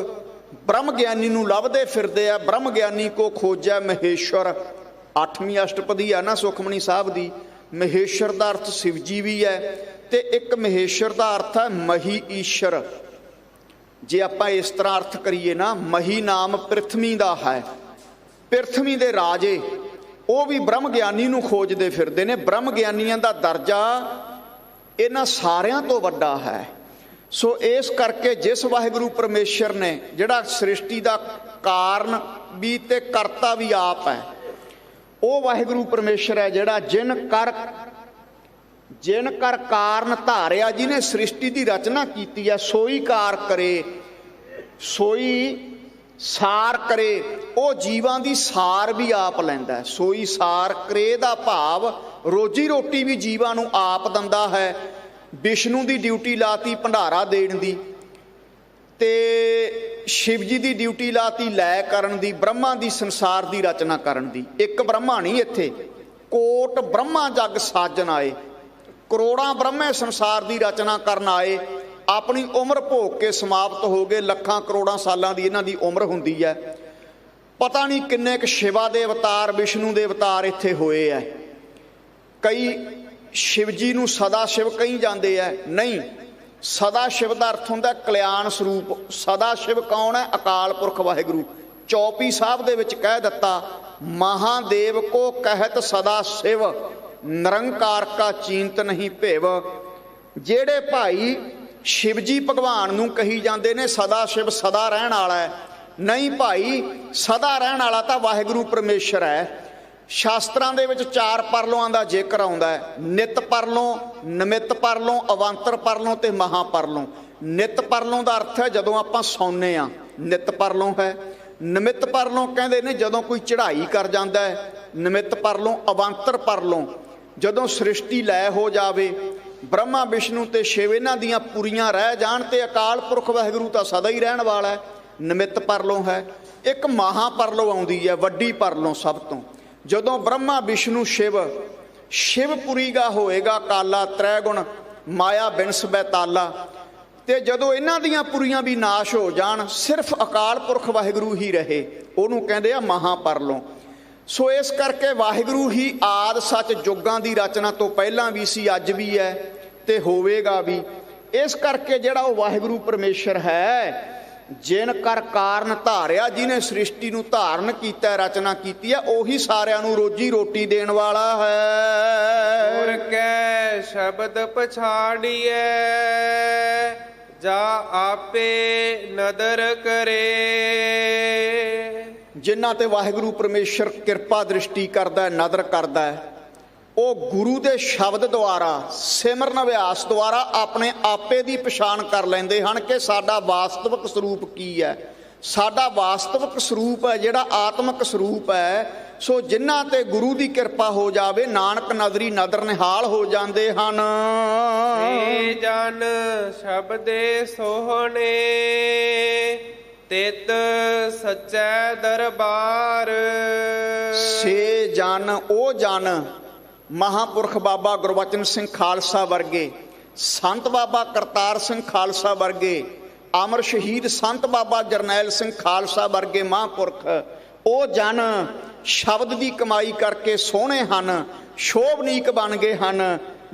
ब्रह्म ਗਿਆਨੀ ਨੂੰ ਲੱਭਦੇ ਫਿਰਦੇ ਆ। ब्रह्म ਗਿਆਨੀ को खोजै महेश्वर। 8ਵੀਂ अष्टपदी ਆ ना सुखमनी साहब ਦੀ। महेश्वर ਦਾ अर्थ शिव जी भी है, ਤੇ ਇੱਕ महेश्वर ਦਾ अर्थ है मही ईश्वर। ਜੇ ਆਪਾਂ ਇਸ ਤਰ੍ਹਾਂ अर्थ ਕਰੀਏ ਨਾ, ਮਹੀ ਨਾਮ ਪ੍ਰਿਥਵੀ ਦਾ ਹੈ। ਪ੍ਰਿਥਵੀ ਦੇ ਰਾਜੇ ਉਹ ਵੀ ਬ੍ਰਹਮ ਗਿਆਨੀ ਨੂੰ ਖੋਜਦੇ ਫਿਰਦੇ ਨੇ। ਬ੍ਰਹਮ ਗਿਆਨੀਆਂ ਦਾ ਦਰਜਾ ਇਹਨਾਂ ਸਾਰਿਆਂ ਤੋਂ ਵੱਡਾ ਹੈ। ਸੋ ਇਸ ਕਰਕੇ ਜਿਸ ਵਾਹਿਗੁਰੂ ਪਰਮੇਸ਼ਰ ਨੇ ਜਿਹੜਾ ਸ੍ਰਿਸ਼ਟੀ ਦਾ ਕਾਰਨ ਵੀ ਤੇ ਕਰਤਾ ਵੀ ਆਪ ਹੈ, ਉਹ ਵਾਹਿਗੁਰੂ ਪਰਮੇਸ਼ਰ ਹੈ ਜਿਹੜਾ ਜਿਨ ਕਰ ਕਾਰਨ ਧਾਰਿਆ, ਜਿਹਨੇ ਸ੍ਰਿਸ਼ਟੀ ਦੀ ਰਚਨਾ ਕੀਤੀ ਹੈ। ਸੋਈ ਕਾਰ ਕਰੇ, ਸੋਈ ਸਾਰ ਕਰੇ। ਉਹ ਜੀਵਾਂ ਦੀ ਸਾਰ ਵੀ ਆਪ ਲੈਂਦਾ। ਸੋਈ ਸਾਰ ਕਰੇ ਦਾ ਭਾਵ ਰੋਜੀ ਰੋਟੀ ਵੀ ਜੀਵਾਂ ਨੂੰ ਆਪ ਦਿੰਦਾ ਹੈ। ਵਿਸ਼ਨੂੰ ਦੀ ਡਿਊਟੀ ਲਾਤੀ ਭੰਡਾਰਾ ਦੇਣ ਦੀ, ਤੇ शिव जी की ड्यूटी लाती लय करन दी, ब्रह्मा की संसार की रचना करन दी। एक ब्रह्मा नहीं, इत्थे कोट ब्रह्मा जग साजन आए, करोड़ां ब्रह्मे संसार की रचना करन आए। अपनी उम्र भोग के समाप्त हो गए। लखां करोड़ां सालां दी इन्हां दी उम्र हुंदी है। पता नहीं किन्ने क शिवा दे अवतार, विष्णु दे अवतार इत्थे होए है। कई शिव जी नूं सदा शिव कही जाते हैं, नहीं। सदा शिव का अर्थ होंदा कल्याण स्वरूप। सदा शिव कौन है? अकाल पुरख वाहिगुरू। चौपी साहब दे विच कह दिता, महादेव को कहत सदा शिव, निरंकार का चींत नहीं भेव। जेड़े भाई शिव जी भगवान नूं कही जाते ने सदा शिव, सदा रहण वाला है, नहीं भाई, सदा रहण वाला तां वाहिगुरू परमेश्वर है। शास्त्रां दे विच चार परलों का जिक्र आउंदा है, नित परलों, निमित परलों, अवांतर परलों ते महापरलों। नित परलों का अर्थ है जदों आपां सौंने आ, नित परलों है। निमित परलों कहंदे ने जदों कोई चढ़ाई कर जांदा है। निमित परलों, अवांतर परलों जदों सृष्टि लय हो जावे, ब्रह्मा विष्णु ते शिव इन्हां दियां पुरियां रह जाण ते अकाल पुरख वाहिगुरू तां सदा ही रहण वाला है। निमित परलों है। एक महापरलों आउंदी है, वड्डी परलों सब तो। जदों ब्रह्मा विष्णु शिव, शिवपुरी गा होएगा काला, त्रैगुण माया बिनस बैताला। ते जदों इन्हां दियां पुरियां भी नाश हो जाण, सिर्फ अकाल पुरख वाहिगुरू ही रहे, उहनूं कहंदे आ महापरलों। सो इस करके वाहिगुरू ही आद सच जुगां दी रचना तो पहलां भी सी, अज भी है ते होवेगा भी। इस करके जिहड़ा वो वाहिगुरू परमेश्वर है, जिन कर कारण धारिया, जिन्हें सृष्टि नूं धारण कीता, रचना कीती है, ओही सारियां नूं रोजी रोटी देण वाला है। और कै शब्द पछाड़िए, जा आपे नदर करे। जिन्हां ते वाहिगुरू परमेश्वर किरपा दृष्टि करदा है, नदर करदा है, ਉਹ ਗੁਰੂ ਦੇ ਸ਼ਬਦ ਦੁਆਰਾ, ਸਿਮਰਨ ਅਭਿਆਸ ਦੁਆਰਾ ਆਪਣੇ ਆਪੇ ਦੀ ਪਛਾਣ ਕਰ ਲੈਂਦੇ ਹਨ ਕਿ ਸਾਡਾ ਵਾਸਤਵਿਕ ਸਰੂਪ ਕੀ ਹੈ। ਸਾਡਾ ਵਾਸਤਵਿਕ ਸਰੂਪ ਹੈ ਜਿਹੜਾ ਆਤਮਿਕ ਸਰੂਪ ਹੈ। ਸੋ ਜਿਨ੍ਹਾਂ ਤੇ ਗੁਰੂ ਦੀ ਕਿਰਪਾ ਹੋ ਜਾਵੇ, ਨਾਨਕ ਨਦਰੀ ਨਦਰ ਨਿਹਾਲ ਹੋ ਜਾਂਦੇ ਹਨ। ਏ ਜਨ ਸ਼ਬਦੇ ਸੋਹਣੇ, ਤਿਤ ਸੱਚੈ ਦਰਬਾਰ। ਸੇ ਜਨ, ਉਹ ਜਨ महापुरख बाबा गुरबचन सिंह खालसा वर्गे, संत बाबा करतार सिंह खालसा वर्गे, अमर शहीद संत बाबा जरनैल सिंह खालसा वर्गे महापुरख, वो जन शब्द की कमाई करके सोहणे हन, शोभनीक बन गए हन।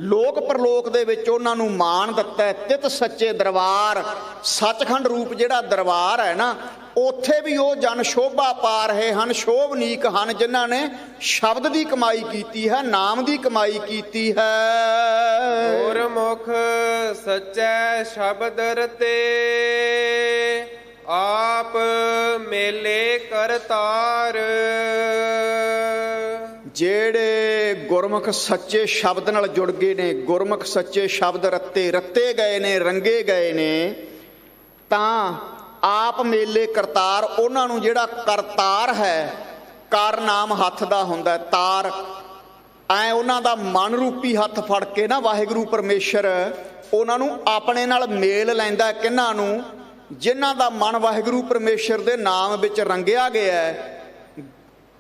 लोक परलोक दे विच उन्हां नूं मान दिता है। तित सच्चे दरबार, सचखंड रूप जिहड़ा दरबार है ना, उत्थे भी वो जन शोभा पा रहे हैं, शोभनीक हैं, जिन्हां ने शब्द की कमाई की है, नाम की कमाई की है। गुरमुख सच्चे शब्द रते, आप मेले करतार। जेड़े गुरमुख सच्चे शब्द नाल जुड़ गए ने, गुरमुख सच्चे शब्द रत्ते गए ने, रंगे गए ने, तां आप मेले करतार। उन्होंने जिहड़ा करतार है, कर नाम हथ दा हुंदा, तार ਐ ਉਹਨਾਂ ਦਾ ਮਨ ਰੂਪੀ ਹੱਥ ਫੜ ਕੇ ਨਾ ਵਾਹਿਗੁਰੂ ਪਰਮੇਸ਼ਰ ਉਹਨਾਂ ਨੂੰ ਆਪਣੇ ਨਾਲ ਮੇਲ ਲੈਂਦਾ। ਕਿਹਨਾਂ ਨੂੰ? ਜਿਨ੍ਹਾਂ ਦਾ ਮਨ ਵਾਹਿਗੁਰੂ ਪਰਮੇਸ਼ਰ ਦੇ ਨਾਮ ਵਿੱਚ ਰੰਗਿਆ ਗਿਆ ਹੈ,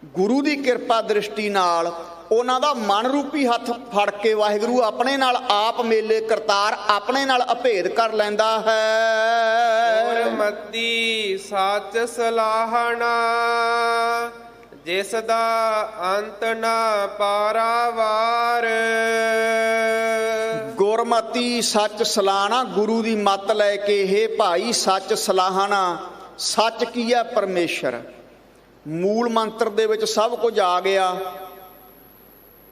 ਗੁਰੂ ਦੀ ਕਿਰਪਾ ਦ੍ਰਿਸ਼ਟੀ ਨਾਲ ਉਹਨਾਂ ਦਾ ਮਨ ਰੂਪੀ ਹੱਥ ਫੜ ਕੇ ਵਾਹਿਗੁਰੂ ਆਪਣੇ ਨਾਲ ਆਪ ਮੇਲੇ ਕਰਤਾਰ ਆਪਣੇ ਨਾਲ ਅਭੇਦ ਕਰ ਲੈਂਦਾ ਹੈ। ਗੁਰਮਤਿ ਸੱਚ ਸਲਾਹਣਾ ਜਿਸ ਦਾ ਅੰਤ ਨਾ ਪਾਰਾਵਾਰ। ਗੁਰਮਤਿ ਸੱਚ ਸਲਾਹਣਾ, ਗੁਰੂ ਦੀ ਮੱਤ ਲੈ ਕੇ ਹੇ ਭਾਈ ਸੱਚ ਸਲਾਹਣਾ। ਸੱਚ ਕੀ ਹੈ? ਪਰਮੇਸ਼ਰ। ਮੂਲ ਮੰਤਰ ਦੇ ਵਿੱਚ ਸਭ ਕੁਝ ਆ ਗਿਆ।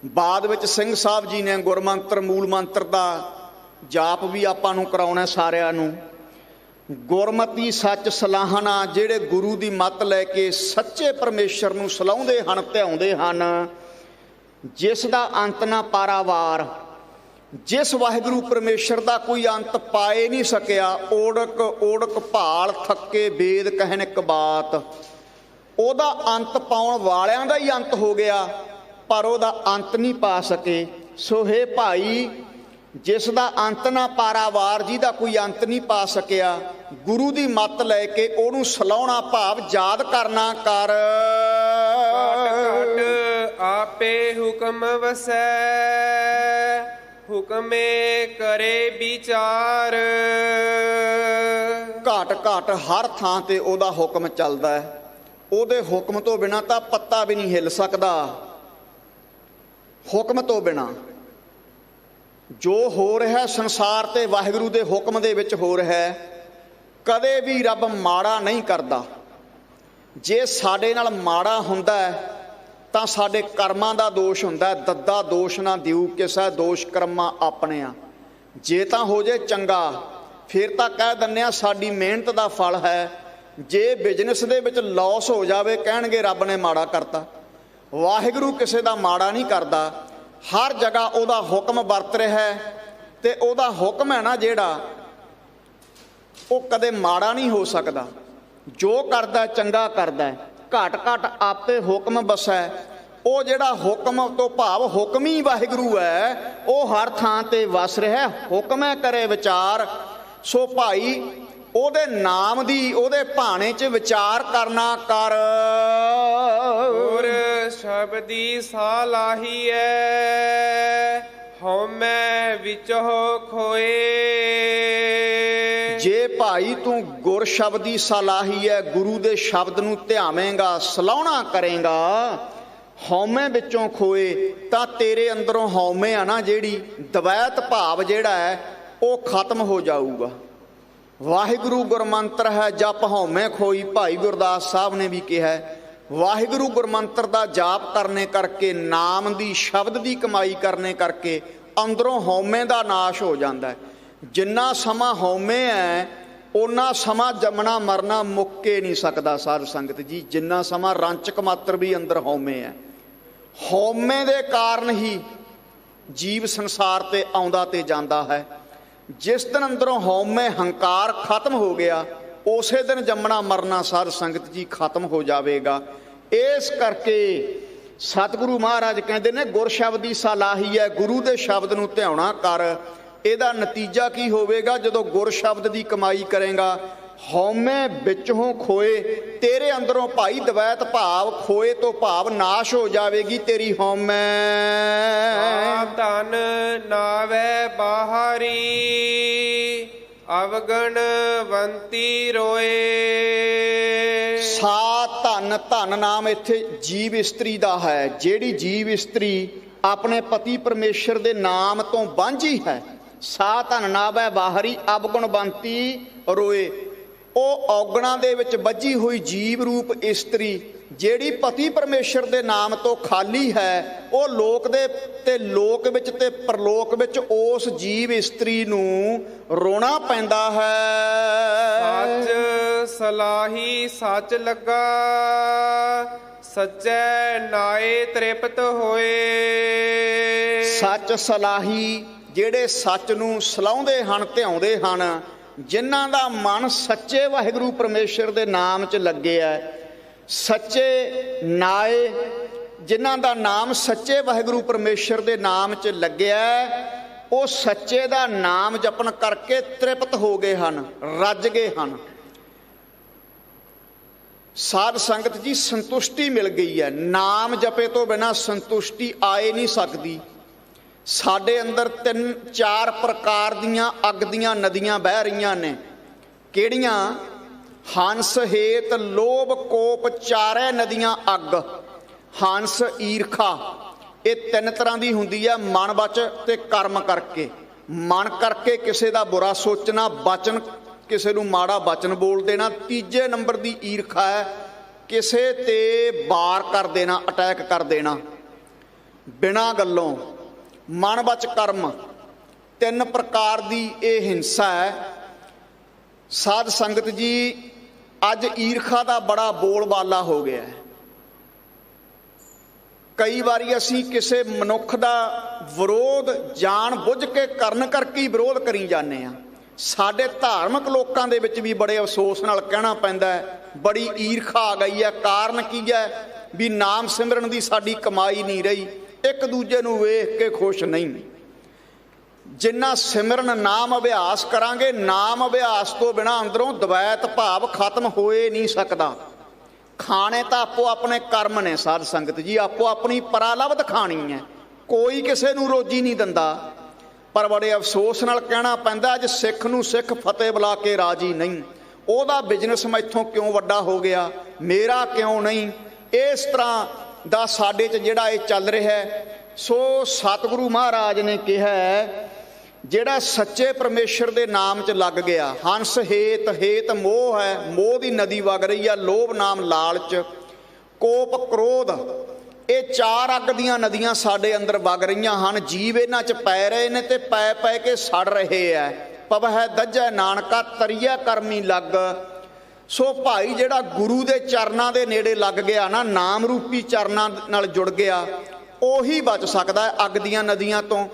ਬਾਅਦ ਵਿੱਚ ਸਿੰਘ ਸਾਹਿਬ ਜੀ ਨੇ ਗੁਰਮੰਤਰ ਮੂਲ ਮੰਤਰ ਦਾ ਜਾਪ ਵੀ ਆਪਾਂ ਨੂੰ ਕਰਾਉਣਾ ਸਾਰਿਆਂ ਨੂੰ। ਗੁਰਮਤਿ ਸੱਚ ਸਲਾਹਣਾ, ਜਿਹੜੇ ਗੁਰੂ ਦੀ ਮੱਤ ਲੈ ਕੇ ਸੱਚੇ ਪਰਮੇਸ਼ਰ ਨੂੰ ਸਲਾਹੁੰਦੇ ਹਨ, ਧਿਆਉਂਦੇ ਹਨ। ਜਿਸ ਦਾ ਅੰਤ ਨਾ ਪਾਰਾਵਾਰ, ਜਿਸ ਵਾਹਿਗੁਰੂ ਪਰਮੇਸ਼ਰ ਦਾ ਕੋਈ ਅੰਤ ਪਾਏ ਨਹੀਂ ਸਕਿਆ। ਓੜਕ ਓੜਕ ਭਾਲ ਥੱਕੇ ਵੇਦ ਕਹਿਣ ਇੱਕ ਬਾਤ। ਉਹਦਾ ਅੰਤ ਪਾਉਣ ਵਾਲਿਆਂ ਦਾ ਹੀ ਅੰਤ ਹੋ ਗਿਆ, ਪਰ ਉਹਦਾ ਅੰਤ ਨਹੀਂ ਪਾ ਸਕੇ। ਸੋ ਹੇ ਭਾਈ, ਜਿਸ ਦਾ ਅੰਤ ਨਾ ਪਾਰਾਵਾਰ, ਜਿਹਦਾ ਕੋਈ ਅੰਤ ਨਹੀਂ ਪਾ ਸਕਿਆ, ਗੁਰੂ ਦੀ ਮੱਤ ਲੈ ਕੇ ਉਹਨੂੰ ਸਲਾਹੁਣਾ ਭਾਵ ਯਾਦ ਕਰਨਾ ਕਰ। ਆਪੇ ਹੁਕਮ ਵਸੈ ਹੁਕਮੇ ਕਰੇ ਵਿਚਾਰ। ਘਾਟ ਘਾਟ ਹਰ ਥਾਂ ਤੇ ਉਹਦਾ ਹੁਕਮ ਚੱਲਦਾ ਹੈ। ਉਹਦੇ ਹੁਕਮ ਤੋਂ ਬਿਨਾਂ ਤਾਂ ਪੱਤਾ ਵੀ ਨਹੀਂ ਹਿੱਲ ਸਕਦਾ। ਹੁਕਮ ਤੋਂ ਬਿਨਾਂ ਜੋ ਹੋ ਰਿਹਾ ਸੰਸਾਰ ਤੇ ਵਾਹਿਗੁਰੂ ਦੇ ਹੁਕਮ ਦੇ ਵਿੱਚ ਹੋ ਰਿਹਾ, ਕਦੇ ਵੀ ਰੱਬ ਮਾੜਾ ਨਹੀਂ ਕਰਦਾ। ਜੇ ਸਾਡੇ ਨਾਲ ਮਾੜਾ ਹੁੰਦਾ ਤਾਂ ਸਾਡੇ ਕਰਮਾਂ ਦਾ ਦੋਸ਼ ਹੁੰਦਾ। ਦੱਦਾ ਦੋਸ਼ ਨਾ ਦਿਉ ਕਿਸੈ ਦੋਸ਼ ਕਰਮਾਂ ਆਪਣਿਆਂ। ਜੇ ਤਾਂ ਹੋ ਜੇ ਚੰਗਾ ਫਿਰ ਤਾਂ ਕਹਿ ਦਿੰਦੇ ਆ ਸਾਡੀ ਮਿਹਨਤ ਦਾ ਫਲ ਹੈ। ਜੇ ਬਿਜ਼ਨਸ ਦੇ ਵਿੱਚ ਲਾਸ ਹੋ ਜਾਵੇ ਕਹਿਣਗੇ ਰੱਬ ਨੇ ਮਾੜਾ ਕਰਤਾ। ਵਾਹਿਗੁਰੂ ਕਿਸੇ ਦਾ ਮਾੜਾ ਨਹੀਂ ਕਰਦਾ। ਹਰ ਜਗ੍ਹਾ ਉਹਦਾ ਹੁਕਮ ਵਰਤ ਰਿਹਾ ਹੈ ਤੇ ਉਹਦਾ ਹੁਕਮ ਹੈ ਨਾ ਜਿਹੜਾ, ਉਹ ਕਦੇ ਮਾੜਾ ਨਹੀਂ ਹੋ ਸਕਦਾ। ਜੋ ਕਰਦਾ ਚੰਗਾ ਕਰਦਾ। ਘਟ ਘਟ ਆਪੇ ਹੁਕਮ ਵਸੈ। ਉਹ ਜਿਹੜਾ ਹੁਕਮ ਤੋਂ ਭਾਵ ਹੁਕਮੀ ਵਾਹਿਗੁਰੂ ਹੈ, ਉਹ ਹਰ ਥਾਂ ਤੇ ਵਸ ਰਿਹਾ। ਹੁਕਮੈ ਕਰੇ ਵਿਚਾਰ। ਸੋ ਭਾਈ ਉਹਦੇ ਨਾਮ ਦੀ, ਉਹਦੇ ਭਾਣੇ 'ਚ ਵਿਚਾਰ ਕਰਨਾ ਕਰ। ਹੋਰ ਸ਼ਬਦੀ ਸਾਲਾਹੀ ਐ ਹਉਮੈ ਵਿਚੋ ਖੋਏ। ਜੇ ਭਾਈ ਤੂੰ ਗੁਰ ਸ਼ਬਦੀ ਸਲਾਹੀ ਹੈ, ਗੁਰੂ ਦੇ ਸ਼ਬਦ ਨੂੰ ਧਿਆਵੇਂਗਾ, ਸਲਾਹੁਣਾ ਕਰੇਗਾ, ਹਉਮੈ ਵਿੱਚੋਂ ਖੋਏ, ਤਾਂ ਤੇਰੇ ਅੰਦਰੋਂ ਹਉਮੈ ਆ ਨਾ ਜਿਹੜੀ, ਦਵੈਤ ਭਾਵ ਜਿਹੜਾ ਹੈ ਉਹ ਖਤਮ ਹੋ ਜਾਊਗਾ। ਵਾਹਿਗੁਰੂ ਗੁਰਮੰਤਰ ਹੈ ਜਪ ਹਉਮੈ ਖੋਈ। ਭਾਈ ਗੁਰਦਾਸ ਸਾਹਿਬ ਨੇ ਵੀ ਕਿਹਾ ਵਾਹਿਗੁਰੂ ਗੁਰਮੰਤਰ ਦਾ ਜਾਪ ਕਰਨੇ ਕਰਕੇ, ਨਾਮ ਦੀ ਸ਼ਬਦ ਦੀ ਕਮਾਈ ਕਰਨੇ ਕਰਕੇ ਅੰਦਰੋਂ ਹਉਮੈ ਦਾ ਨਾਸ਼ ਹੋ ਜਾਂਦਾ ਹੈ। ਜਿੰਨਾ ਸਮਾਂ ਹਉਮੈ ਹੈ ਓਨਾ ਸਮਾਂ ਜੰਮਣਾ ਮਰਨਾ ਮੁੱਕੇ ਨਹੀਂ ਸਕਦਾ। ਸਾਧ ਸੰਗਤ ਜੀ, ਜਿੰਨਾ ਸਮਾਂ ਰੰਚਕ ਮਾਤਰ ਵੀ ਅੰਦਰ ਹਉਮੈ ਹੈ। ਹਉਮੈ ਦੇ ਕਾਰਨ ਹੀ ਜੀਵ ਸੰਸਾਰ ਤੇ ਆਉਂਦਾ ਤੇ ਜਾਂਦਾ ਹੈ। ਜਿਸ ਦਿਨ ਅੰਦਰੋਂ ਹਉਮੈ ਹੰਕਾਰ ਖਤਮ ਹੋ ਗਿਆ, ਉਸੇ ਦਿਨ ਜੰਮਣਾ ਮਰਨਾ ਸਾਧ ਸੰਗਤ ਜੀ ਖਤਮ ਹੋ ਜਾਵੇਗਾ। ਇਸ ਕਰਕੇ ਸਤਿਗੁਰੂ ਮਹਾਰਾਜ ਕਹਿੰਦੇ ਨੇ ਗੁਰ ਸ਼ਬਦੀ ਸਲਾਹੀ ਹੈ, ਗੁਰੂ ਦੇ ਸ਼ਬਦ ਨੂੰ ਧਿਆਉਣਾ ਕਰ। ਇਹਦਾ ਨਤੀਜਾ ਕੀ ਹੋਵੇਗਾ? ਜਦੋਂ ਗੁਰ ਸ਼ਬਦ ਦੀ ਕਮਾਈ ਕਰੇਗਾ, ਹਉਮੈ ਵਿੱਚੋਂ ਖੋਏ, ਤੇਰੇ ਅੰਦਰੋਂ ਭਾਈ ਦਵੈਤ ਭਾਵ ਖੋਏ ਤੋਂ ਭਾਵ ਨਾਸ਼ ਹੋ ਜਾਵੇਗੀ ਤੇਰੀ ਹਉਮੈ। ਧਨ ਨਾਵੇ ਬਾਹਰੀ ਅਵਗਣ ਵੰਤੀ ਰੋਏ। ਸਾ ਧਨ, ਧਨ ਨਾਮ ਇੱਥੇ ਜੀਵ ਇਸਤਰੀ ਦਾ ਹੈ। ਜਿਹੜੀ ਜੀਵ ਇਸਤਰੀ ਆਪਣੇ ਪਤੀ ਪਰਮੇਸ਼ਰ ਦੇ ਨਾਮ ਤੋਂ ਵਾਂਝੀ ਹੈ, ਸਾ ਧਨ ਨਾਵੇ ਬਾਹਰੀ ਅਵਗੁਣ ਬੰਤੀ ਰੋਏ। ਉਹ ਔਗਣਾਂ ਦੇ ਵਿੱਚ ਬੱਝੀ ਹੋਈ ਜੀਵ ਰੂਪ ਇਸਤਰੀ ਜਿਹੜੀ ਪਤੀ ਪਰਮੇਸ਼ਰ ਦੇ ਨਾਮ ਤੋਂ ਖਾਲੀ ਹੈ, ਉਹ ਲੋਕ ਦੇ ਤੇ ਲੋਕ ਵਿੱਚ ਤੇ ਪਰਲੋਕ ਵਿੱਚ ਉਸ ਜੀਵ ਇਸਤਰੀ ਨੂੰ ਰੋਣਾ ਪੈਂਦਾ ਹੈ। ਸੱਚ ਸਲਾਹੀ ਸੱਚ ਲੱਗਾ ਸੱਚੈ ਨਾਏ ਤ੍ਰਿਪਤ ਹੋਏ। ਸੱਚ ਸਲਾਹੀ ਜਿਹੜੇ ਸੱਚ ਨੂੰ ਸਲਾਹੁੰਦੇ ਹਨ, ਧਿਆਉਂਦੇ ਹਨ, ਜਿਨ੍ਹਾਂ ਦਾ ਮਨ ਸੱਚੇ ਵਾਹਿਗੁਰੂ ਪਰਮੇਸ਼ਰ ਦੇ ਨਾਮ 'ਚ ਲੱਗਿਆ। ਸੱਚੇ ਨਾਏ ਜਿਨ੍ਹਾਂ ਦਾ ਨਾਮ ਸੱਚੇ ਵਾਹਿਗੁਰੂ ਪਰਮੇਸ਼ਰ ਦੇ ਨਾਮ 'ਚ ਲੱਗਿਆ, ਉਹ ਸੱਚੇ ਦਾ ਨਾਮ ਜਪਣ ਕਰਕੇ ਤ੍ਰਿਪਤ ਹੋ ਗਏ ਹਨ, ਰੱਜ ਗਏ ਹਨ। ਸਾਧ ਸੰਗਤ ਜੀ, ਸੰਤੁਸ਼ਟੀ ਮਿਲ ਗਈ ਹੈ। ਨਾਮ ਜਪੇ ਤੋਂ ਬਿਨਾਂ ਸੰਤੁਸ਼ਟੀ ਆਏ ਨਹੀਂ ਸਕਦੀ। ਸਾਡੇ ਅੰਦਰ 3-4 ਪ੍ਰਕਾਰ ਦੀਆਂ ਅੱਗ ਦੀਆਂ ਨਦੀਆਂ ਬਹਿ ਰਹੀਆਂ ਨੇ। ਕਿਹੜੀਆਂ? ਹੰਸ, ਹੇਤ, ਲੋਭ, ਕੋਪ, ਚਾਰੇ ਨਦੀਆਂ ਅੱਗ। ਹੰਸ, ਈਰਖਾ, ਇਹ 3 ਤਰ੍ਹਾਂ ਦੀ ਹੁੰਦੀ ਹੈ, ਮਨ, ਵਚ ਤੇ ਕਰਮ ਕਰਕੇ। ਮਨ ਕਰਕੇ ਕਿਸੇ ਦਾ ਬੁਰਾ ਸੋਚਣਾ, ਵਚਨ ਕਿਸੇ ਨੂੰ ਮਾੜਾ ਵਚਨ ਬੋਲ ਦੇਣਾ। ਤੀਜੇ ਨੰਬਰ ਦੀ ਈਰਖਾ ਹੈ, ਕਿਸੇ ਤੇ ਵਾਰ ਕਰ ਦੇਣਾ, ਅਟੈਕ ਕਰ ਦੇਣਾ ਬਿਨਾਂ ਗੱਲੋਂ। ਮਨ, ਵਚ, ਕਰਮ, 3 ਪ੍ਰਕਾਰ ਦੀ ਇਹ ਹਿੰਸਾ ਹੈ। ਸਾਧ ਸੰਗਤ ਜੀ, ਅੱਜ ਈਰਖਾ ਦਾ ਬੜਾ ਬੋਲਬਾਲਾ ਹੋ ਗਿਆ ਹੈ। ਕਈ ਵਾਰੀ ਅਸੀਂ ਕਿਸੇ ਮਨੁੱਖ ਦਾ ਵਿਰੋਧ ਜਾਣ ਬੁੱਝ ਕੇ ਕਰਨ ਕਰਕੇ ਹੀ ਵਿਰੋਧ ਕਰੀ ਜਾਂਦੇ ਹਾਂ। ਸਾਡੇ ਧਾਰਮਿਕ ਲੋਕਾਂ ਦੇ ਵਿੱਚ ਵੀ ਬੜੇ ਅਫਸੋਸ ਨਾਲ ਕਹਿਣਾ ਪੈਂਦਾ ਹੈ, ਬੜੀ ਈਰਖਾ ਆ ਗਈ ਹੈ। ਕਾਰਨ ਕੀ ਹੈ? ਵੀ ਨਾਮ ਸਿਮਰਨ ਦੀ ਸਾਡੀ ਕਮਾਈ ਨਹੀਂ ਰਹੀ, ਇੱਕ ਦੂਜੇ ਨੂੰ ਵੇਖ ਕੇ ਖੁਸ਼ ਨਹੀਂ। ਜਿੰਨਾ ਸਿਮਰਨ ਨਾਮ ਅਭਿਆਸ ਕਰਾਂਗੇ, ਨਾਮ ਅਭਿਆਸ ਤੋਂ ਬਿਨਾਂ ਅੰਦਰੋਂ ਦਵੈਤ ਭਾਵ ਖਤਮ ਹੋਏ ਨਹੀਂ ਸਕਦਾ। ਖਾਣੇ ਤਾਂ ਆਪੋ ਆਪਣੇ ਕਰਮ ਨੇ ਸਾਧ ਸੰਗਤ ਜੀ, ਆਪੋ ਆਪਣੀ ਪਰਾਲਬਧ ਖਾਣੀ ਹੈ। ਕੋਈ ਕਿਸੇ ਨੂੰ ਰੋਜੀ ਨਹੀਂ ਦਿੰਦਾ। ਪਰ ਬੜੇ ਅਫਸੋਸ ਨਾਲ ਕਹਿਣਾ ਪੈਂਦਾ, ਅੱਜ ਸਿੱਖ ਨੂੰ ਸਿੱਖ ਫਤਿਹ ਬੁਲਾ ਕੇ ਰਾਜੀ ਨਹੀਂ। ਉਹਦਾ ਬਿਜ਼ਨਸ ਮੈਥੋਂ ਕਿਉਂ ਵੱਡਾ ਹੋ ਗਿਆ, ਮੇਰਾ ਕਿਉਂ ਨਹੀਂ? ਇਸ ਤਰ੍ਹਾਂ ਦਾ ਸਾਡੇ 'ਚ ਜਿਹੜਾ ਇਹ ਚੱਲ ਰਿਹਾ ਹੈ। ਸੋ ਸਤਿਗੁਰੂ ਮਹਾਰਾਜ ਨੇ ਕਿਹਾ, ਜਿਹੜਾ ਸੱਚੇ ਪਰਮੇਸ਼ਰ ਦੇ ਨਾਮ 'ਚ ਲੱਗ ਗਿਆ। ਹੰਸ, ਹੇਤ, ਹੇਤ ਮੋਹ ਹੈ, ਮੋਹ ਦੀ ਨਦੀ ਵਗ ਰਹੀ ਆ। ਲੋਭ ਨਾਮ ਲਾਲਚ, ਕੋਪ, ਕ੍ਰੋਧ, ਇਹ 4 ਅੱਗ ਦੀਆਂ ਨਦੀਆਂ ਸਾਡੇ ਅੰਦਰ ਵਗ ਰਹੀਆਂ ਹਨ। ਜੀਵ ਇਹਨਾਂ 'ਚ ਪੈ ਰਹੇ ਨੇ ਤੇ ਪੈ ਪੈ ਕੇ ਸੜ ਰਹੇ ਐ। ਪਵਹਿ ਦੱਜੈ ਨਾਨਕਾ, ਤਰੀਆ ਕਰਮੀ ਲੱਗ। ਸੋ ਭਾਈ, ਜਿਹੜਾ ਗੁਰੂ ਦੇ ਚਰਨਾਂ ਦੇ ਨੇੜੇ ਲੱਗ ਗਿਆ ਨਾ, ਨਾਮ ਰੂਪੀ ਚਰਨਾਂ ਨਾਲ ਜੁੜ ਗਿਆ, ਉਹੀ ਬਚ ਸਕਦਾ ਹੈ ਅੱਗ ਦੀਆਂ ਨਦੀਆਂ ਤੋਂ।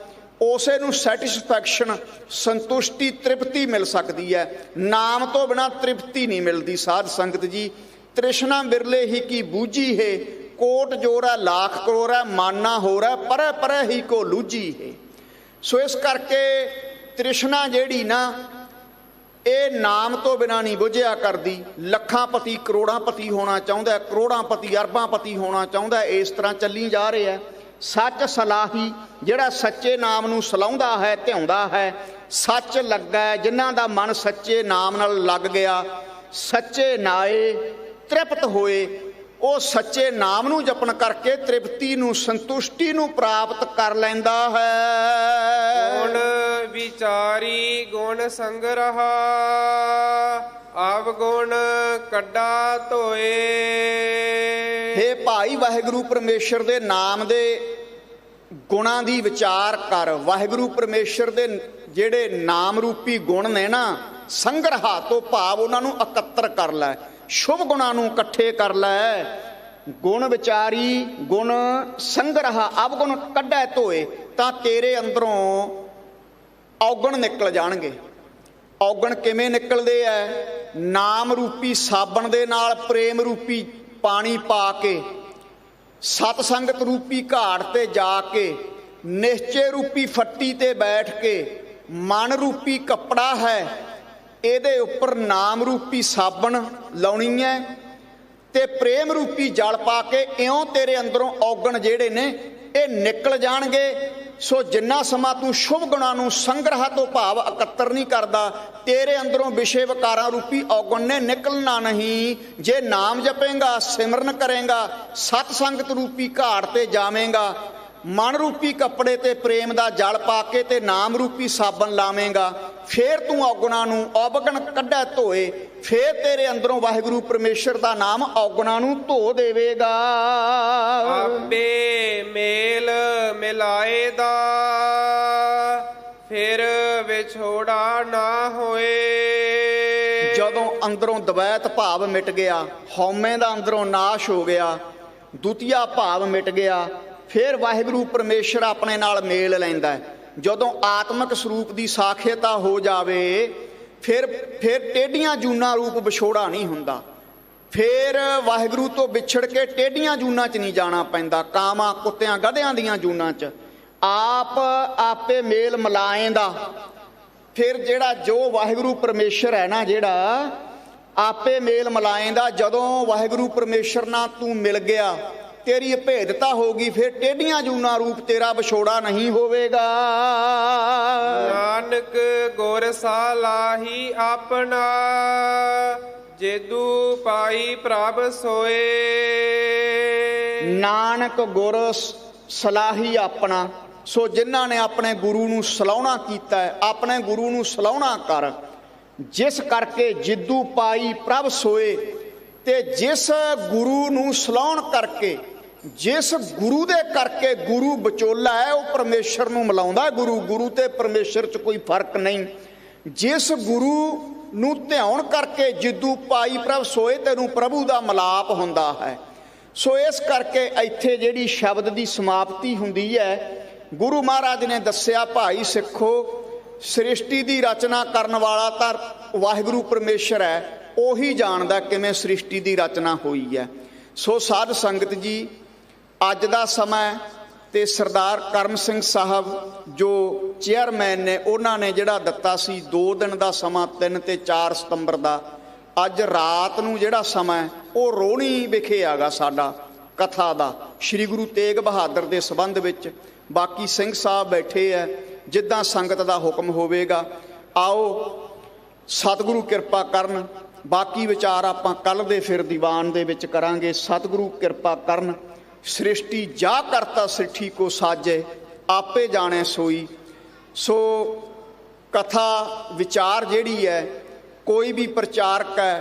ਉਸੇ ਨੂੰ ਸੈਟਿਸਫੈਕਸ਼ਨ, ਸੰਤੁਸ਼ਟੀ, ਤ੍ਰਿਪਤੀ ਮਿਲ ਸਕਦੀ ਹੈ। ਨਾਮ ਤੋਂ ਬਿਨਾਂ ਤ੍ਰਿਪਤੀ ਨਹੀਂ ਮਿਲਦੀ ਸਾਧ ਸੰਗਤ ਜੀ। ਤ੍ਰਿਸ਼ਨਾ ਬਿਰਲੇ ਹੀ ਕੀ ਬੂਝੀ ਹੈ, ਕੋਟ ਜੋਰ ਹੈ ਲੱਖ ਕਰੋੜ ਹੈ, ਮਾਨਾ ਹੋਰ ਹੈ, ਪਰੇ ਪਰੇ ਹੀ ਕੋ ਲੂਝੀ ਹੈ। ਸੋ ਇਸ ਕਰਕੇ ਤ੍ਰਿਸ਼ਨਾ ਜਿਹੜੀ ਨਾ, ਇਹ ਨਾਮ ਤੋਂ ਬਿਨਾਂ ਨਹੀਂ ਬੁਝਿਆ ਕਰਦੀ। ਲੱਖਾਂ ਪਤੀ ਕਰੋੜਾਂ ਪਤੀ ਹੋਣਾ ਚਾਹੁੰਦਾ, ਕਰੋੜਾਂ ਪਤੀ ਅਰਬਾਂ ਪਤੀ ਹੋਣਾ ਚਾਹੁੰਦਾ। ਇਸ ਤਰ੍ਹਾਂ ਚੱਲੀ ਜਾ ਰਿਹਾ। ਸੱਚ ਸਲਾਹੀ, ਜਿਹੜਾ ਸੱਚੇ ਨਾਮ ਨੂੰ ਸਲਾਹੁੰਦਾ ਹੈ, ਧਿਆਉਂਦਾ ਹੈ, ਸੱਚ ਲੱਗਾ, ਜਿਨ੍ਹਾਂ ਦਾ ਮਨ ਸੱਚੇ ਨਾਮ ਨਾਲ ਲੱਗ ਗਿਆ, ਸੱਚੇ ਨਾਏ ਤ੍ਰਿਪਤ ਹੋਏ, ਉਹ ਸੱਚੇ ਨਾਮ ਨੂੰ ਜਪਣ ਕਰਕੇ ਤ੍ਰਿਪਤੀ ਨੂੰ, ਸੰਤੁਸ਼ਟੀ ਨੂੰ ਪ੍ਰਾਪਤ ਕਰ ਲੈਂਦਾ ਹੈ। ਗੁਣ ਵਿਚਾਰੀ ਗੁਣ ਸੰਗਰਹਾ, ਆਵ ਗੁਣ ਕੱਢਾ ਧੋਏ। ਹੇ ਭਾਈ, ਵਾਹਿਗੁਰੂ ਪਰਮੇਸ਼ਰ ਦੇ ਨਾਮ ਦੇ ਗੁਣਾਂ ਦੀ ਵਿਚਾਰ ਕਰ। ਵਾਹਿਗੁਰੂ ਪਰਮੇਸ਼ਰ ਦੇ ਜਿਹੜੇ ਨਾਮ ਰੂਪੀ ਗੁਣ ਨੇ ਨਾ, ਸੰਗਰਹਾ ਤੋਂ ਭਾਵ ਉਹਨਾਂ ਨੂੰ ਇਕੱਤਰ ਕਰ ਲੈ, ਸ਼ੁਭ ਗੁਣਾਂ ਨੂੰ ਇਕੱਠੇ ਕਰ ਲੈ। ਗੁਣ ਵਿਚਾਰੀ ਗੁਣ ਸੰਗਰਹਾ, ਆਵ ਗੁਣ ਕੱਢੈ ਧੋਏ, ਤਾਂ ਤੇਰੇ ਅੰਦਰੋਂ ਔਗਣ ਨਿਕਲ ਜਾਣਗੇ। ਔਗਣ ਕਿਵੇਂ ਨਿਕਲਦੇ ਐ? ਨਾਮ ਰੂਪੀ ਸਾਬਣ ਦੇ ਨਾਲ ਪ੍ਰੇਮ ਰੂਪੀ ਪਾਣੀ ਪਾ ਕੇ, ਸਤ ਸੰਗਤ ਰੂਪੀ ਘਾਟ ਤੇ ਜਾ ਕੇ, ਨਿਸ਼ਚੇ ਰੂਪੀ ਫੱਟੀ ਤੇ ਬੈਠ ਕੇ, ਮਨ ਰੂਪੀ ਕੱਪੜਾ ਹੈ, ਇਹਦੇ ਉੱਪਰ ਨਾਮ ਰੂਪੀ ਸਾਬਣ ਲਾਉਣੀ ਹੈ ਤੇ ਪ੍ਰੇਮ ਰੂਪੀ ਜਲ ਪਾ ਕੇ, ਇਉਂ ਤੇਰੇ ਅੰਦਰੋਂ ਔਗਣ ਜਿਹੜੇ ਨੇ ਇਹ ਨਿਕਲ ਜਾਣਗੇ। ਸੋ ਜਿੰਨਾ ਸਮਾਂ ਤੂੰ ਸ਼ੁਭ ਗੁਣਾਂ ਨੂੰ ਸੰਗ੍ਰਹ ਤੋਂ ਭਾਵ ਇਕੱਤਰ ਨਹੀਂ ਕਰਦਾ, ਤੇਰੇ ਅੰਦਰੋਂ ਵਿਸ਼ੇ ਵਿਕਾਰਾਂ ਰੂਪੀ ਔਗਣ ਨੇ ਨਿਕਲਣਾ ਨਹੀਂ। ਜੇ ਨਾਮ ਜਪੇਂਗਾ, ਸਿਮਰਨ ਕਰੇਂਗਾ, ਸਤ ਸੰਗਤ ਰੂਪੀ ਘਾਟ ਤੇ ਜਾਵੇਂਗਾ, ਮਨ ਰੂਪੀ ਕੱਪੜੇ ਤੇ ਪ੍ਰੇਮ ਦਾ ਜਲ ਪਾ ਕੇ ਤੇ ਨਾਮ ਰੂਪੀ ਸਾਬਣ ਲਾਵੇਂਗਾ, ਫੇਰ ਤੂੰ ਔਗਣਾਂ ਨੂੰ ਔਗਣ ਕੱਢੈ ਧੋਏ, ਫੇਰ ਤੇਰੇ ਅੰਦਰੋਂ ਵਾਹਿਗੁਰੂ ਪਰਮੇਸ਼ਰ ਦਾ ਨਾਮ ਔਗਣਾਂ ਨੂੰ ਧੋ ਦੇਵੇਗਾ। ਆਪੇ ਮੇਲ ਮਿਲਾਏ ਦਾ, ਫਿਰ ਵਿਛੋੜਾ ਨਾ ਹੋਏ। ਜਦੋਂ ਅੰਦਰੋਂ ਦਵੈਤ ਭਾਵ ਮਿਟ ਗਿਆ, ਹਉਮੈ ਦਾ ਅੰਦਰੋਂ ਨਾਸ਼ ਹੋ ਗਿਆ, ਦੁਤੀਆ ਭਾਵ ਮਿਟ ਗਿਆ, ਫਿਰ ਵਾਹਿਗੁਰੂ ਪਰਮੇਸ਼ਰ ਆਪਣੇ ਨਾਲ ਮੇਲ ਲੈਂਦਾ ਹੈ। ਜਦੋਂ ਆਤਮਿਕ ਸਰੂਪ ਦੀ ਸਾਖਿਅਤਾ ਹੋ ਜਾਵੇ, ਫਿਰ ਟੇਢੀਆਂ ਜੂਨਾਂ ਰੂਪ ਵਿਛੋੜਾ ਨਹੀਂ ਹੁੰਦਾ। फिर वाहिगुरू तो विछड़ के टेढ़ियां जूना च नहीं जाना पैंदा, कावां कुत्तियां गधियां दियां जूना च आप आपे मेल मिलाएंदा। फिर जेड़ा जो वाहिगुरू परमेश्वर है ना, जेड़ा आपे मेल मिलाएंदा, जदों वाहिगुरू परमेश्वर नाल तू मिल गया तेरी भेदता होगी, फिर टेढ़ियां जूना रूप तेरा विछोड़ा नहीं होवेगा। नानक गुर सालाही अपना, जेदू पाई प्रभ सोए। नानक गुर सलाही अपना, सो जिन्हां ने अपने गुरु नूं सलाहना कीता है, अपने गुरु नूं सलाहना कर, जिस करके जिद्दू पाई प्रभ सोए। ते जिस गुरु नूं सलाहण करके, जिस गुरु दे करके गुरु विचोला है, वह परमेश्वर नूं मिलाउंदा। गुरु ते परमेश्वर च कोई फर्क नहीं। जिस गुरु नूं ध्यान करके जिद्दू पाई प्रभ सोए, तेनू प्रभु दा मिलाप हुंदा है। सो इस करके इत्थे जिहड़ी शब्द दी समाप्ति हुंदी है, गुरु महाराज ने दस्सिया, भाई सिखो सृष्टि दी रचना करन वाला तां वाहिगुरू परमेश्वर है, ਉਹੀ ਜਾਣਦਾ ਕਿਵੇਂ ਸ੍ਰਿਸ਼ਟੀ ਦੀ ਰਚਨਾ ਹੋਈ ਹੈ। ਸੋ ਸਾਧ ਸੰਗਤ ਜੀ, ਅੱਜ ਦਾ ਸਮਾਂ ਤੇ ਸਰਦਾਰ ਕਰਮ ਸਿੰਘ ਸਾਹਿਬ ਜੋ ਚੇਅਰਮੈਨ ਨੇ, ਉਹਨਾਂ ਨੇ ਜਿਹੜਾ ਦਿੱਤਾ ਸੀ 2 ਦਿਨ ਦਾ ਸਮਾਂ, 3 ਤੇ 4 ਸਤੰਬਰ ਦਾ, ਅੱਜ ਰਾਤ ਨੂੰ ਜਿਹੜਾ ਸਮਾਂ ਉਹ ਰੋਹਣੀ ਵਿਖੇ ਆਗਾ ਸਾਡਾ ਕਥਾ ਦਾ, ਸ਼੍ਰੀ ਗੁਰੂ ਤੇਗ ਬਹਾਦਰ ਦੇ ਸੰਬੰਧ ਵਿੱਚ। ਬਾਕੀ ਸਿੰਘ ਸਾਹਿਬ ਬੈਠੇ ਹੈ, ਜਿੱਦਾਂ ਸੰਗਤ ਦਾ ਹੁਕਮ ਹੋਵੇਗਾ ਆਓ ਸਤਿਗੁਰੂ ਕਿਰਪਾ ਕਰਨ। बाकी विचार आपां कल दे फिर दीवान दे विच करांगे। सतगुरु कृपा करन, सृष्टि जा करता सृष्टि को साजे, आपे जाने सोई। सो कथा विचार जिहड़ी है, कोई भी प्रचारक है,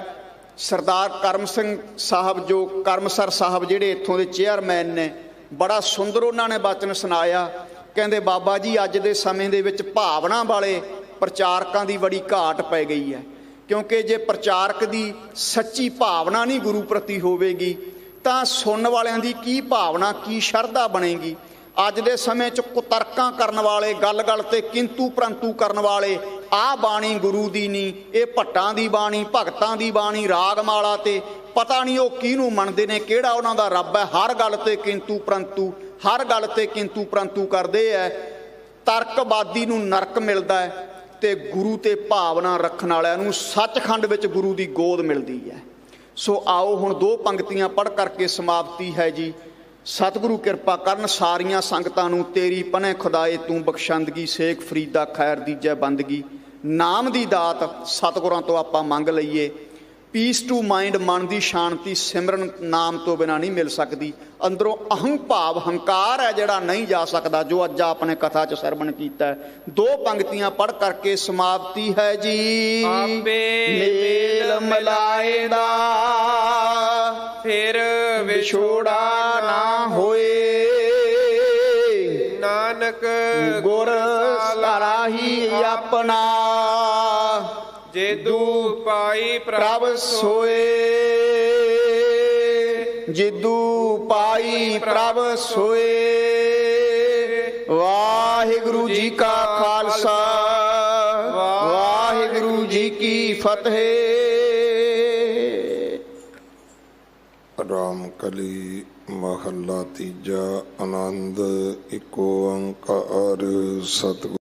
सरदार करम सिंह साहब जो करमसर साहब जिहड़े इत्थों दे चेयरमैन ने, बड़ा सुंदर उन्होंने वचन सुनाया। कहंदे बाबा जी अज दे समय दे विच भावना वाले प्रचारकां दी बड़ी घाट पै गई है, क्योंकि जे प्रचारक की सच्ची भावना नहीं गुरु प्रति होवेगी तो सुनने वालियां दी की भावना की शरधा बनेगी। अज दे समय च कुतर्कां करन वाले, गल गल ते किंतु परंतु करन वाले, आ बाणी गुरु दी नहीं, ये भट्टां दी बाणी, भगतां दी बाणी, रागमाला ते पता नहीं वो किहनूं मनदे ने, किहड़ा उन्हां दा रब है। हर गल ते किंतु परंतु, हर गल ते किंतु परंतु करदे है। तर्कवादी नूं नरक मिलदा है ते गुरु ते भावना रखण वालिआं नूं सचखंड विच गुरु दी गोद मिलदी है। सो आओ हुण 2 पंक्तियां पढ़ करके समाप्ति है जी। सतगुरु कृपा करन सारियां संगतां नूं, तेरी पने खुदाए तूं बख्शंदगी, शेख फरीदा खैर दीजै बंदगी। नाम दी दात सतगुरां तो आपां मंग लईए। पीस टू माइंड, मन की शांति सिमरन नाम तो बिना नहीं मिल सकती। अंदरों अहं भाव हंकार है जिहड़ा नहीं जा सकता, जो अज आपने कथा च सरवण कीता है। 2 पंक्तियां पढ़ करके समाप्ति है जी। आपे मेल मिलाएदा, फिर विछोड़ा ना होए। नानक गुर सलाही अपना, जेदू पाई प्रभ सोए। जिदू पाई प्रभ सोए। वाहिगुरु जी का खालसा, वाहिगुरु जी की फतेह। राम कली महला तीजा। आनंद इको ओंकार सतगुरु।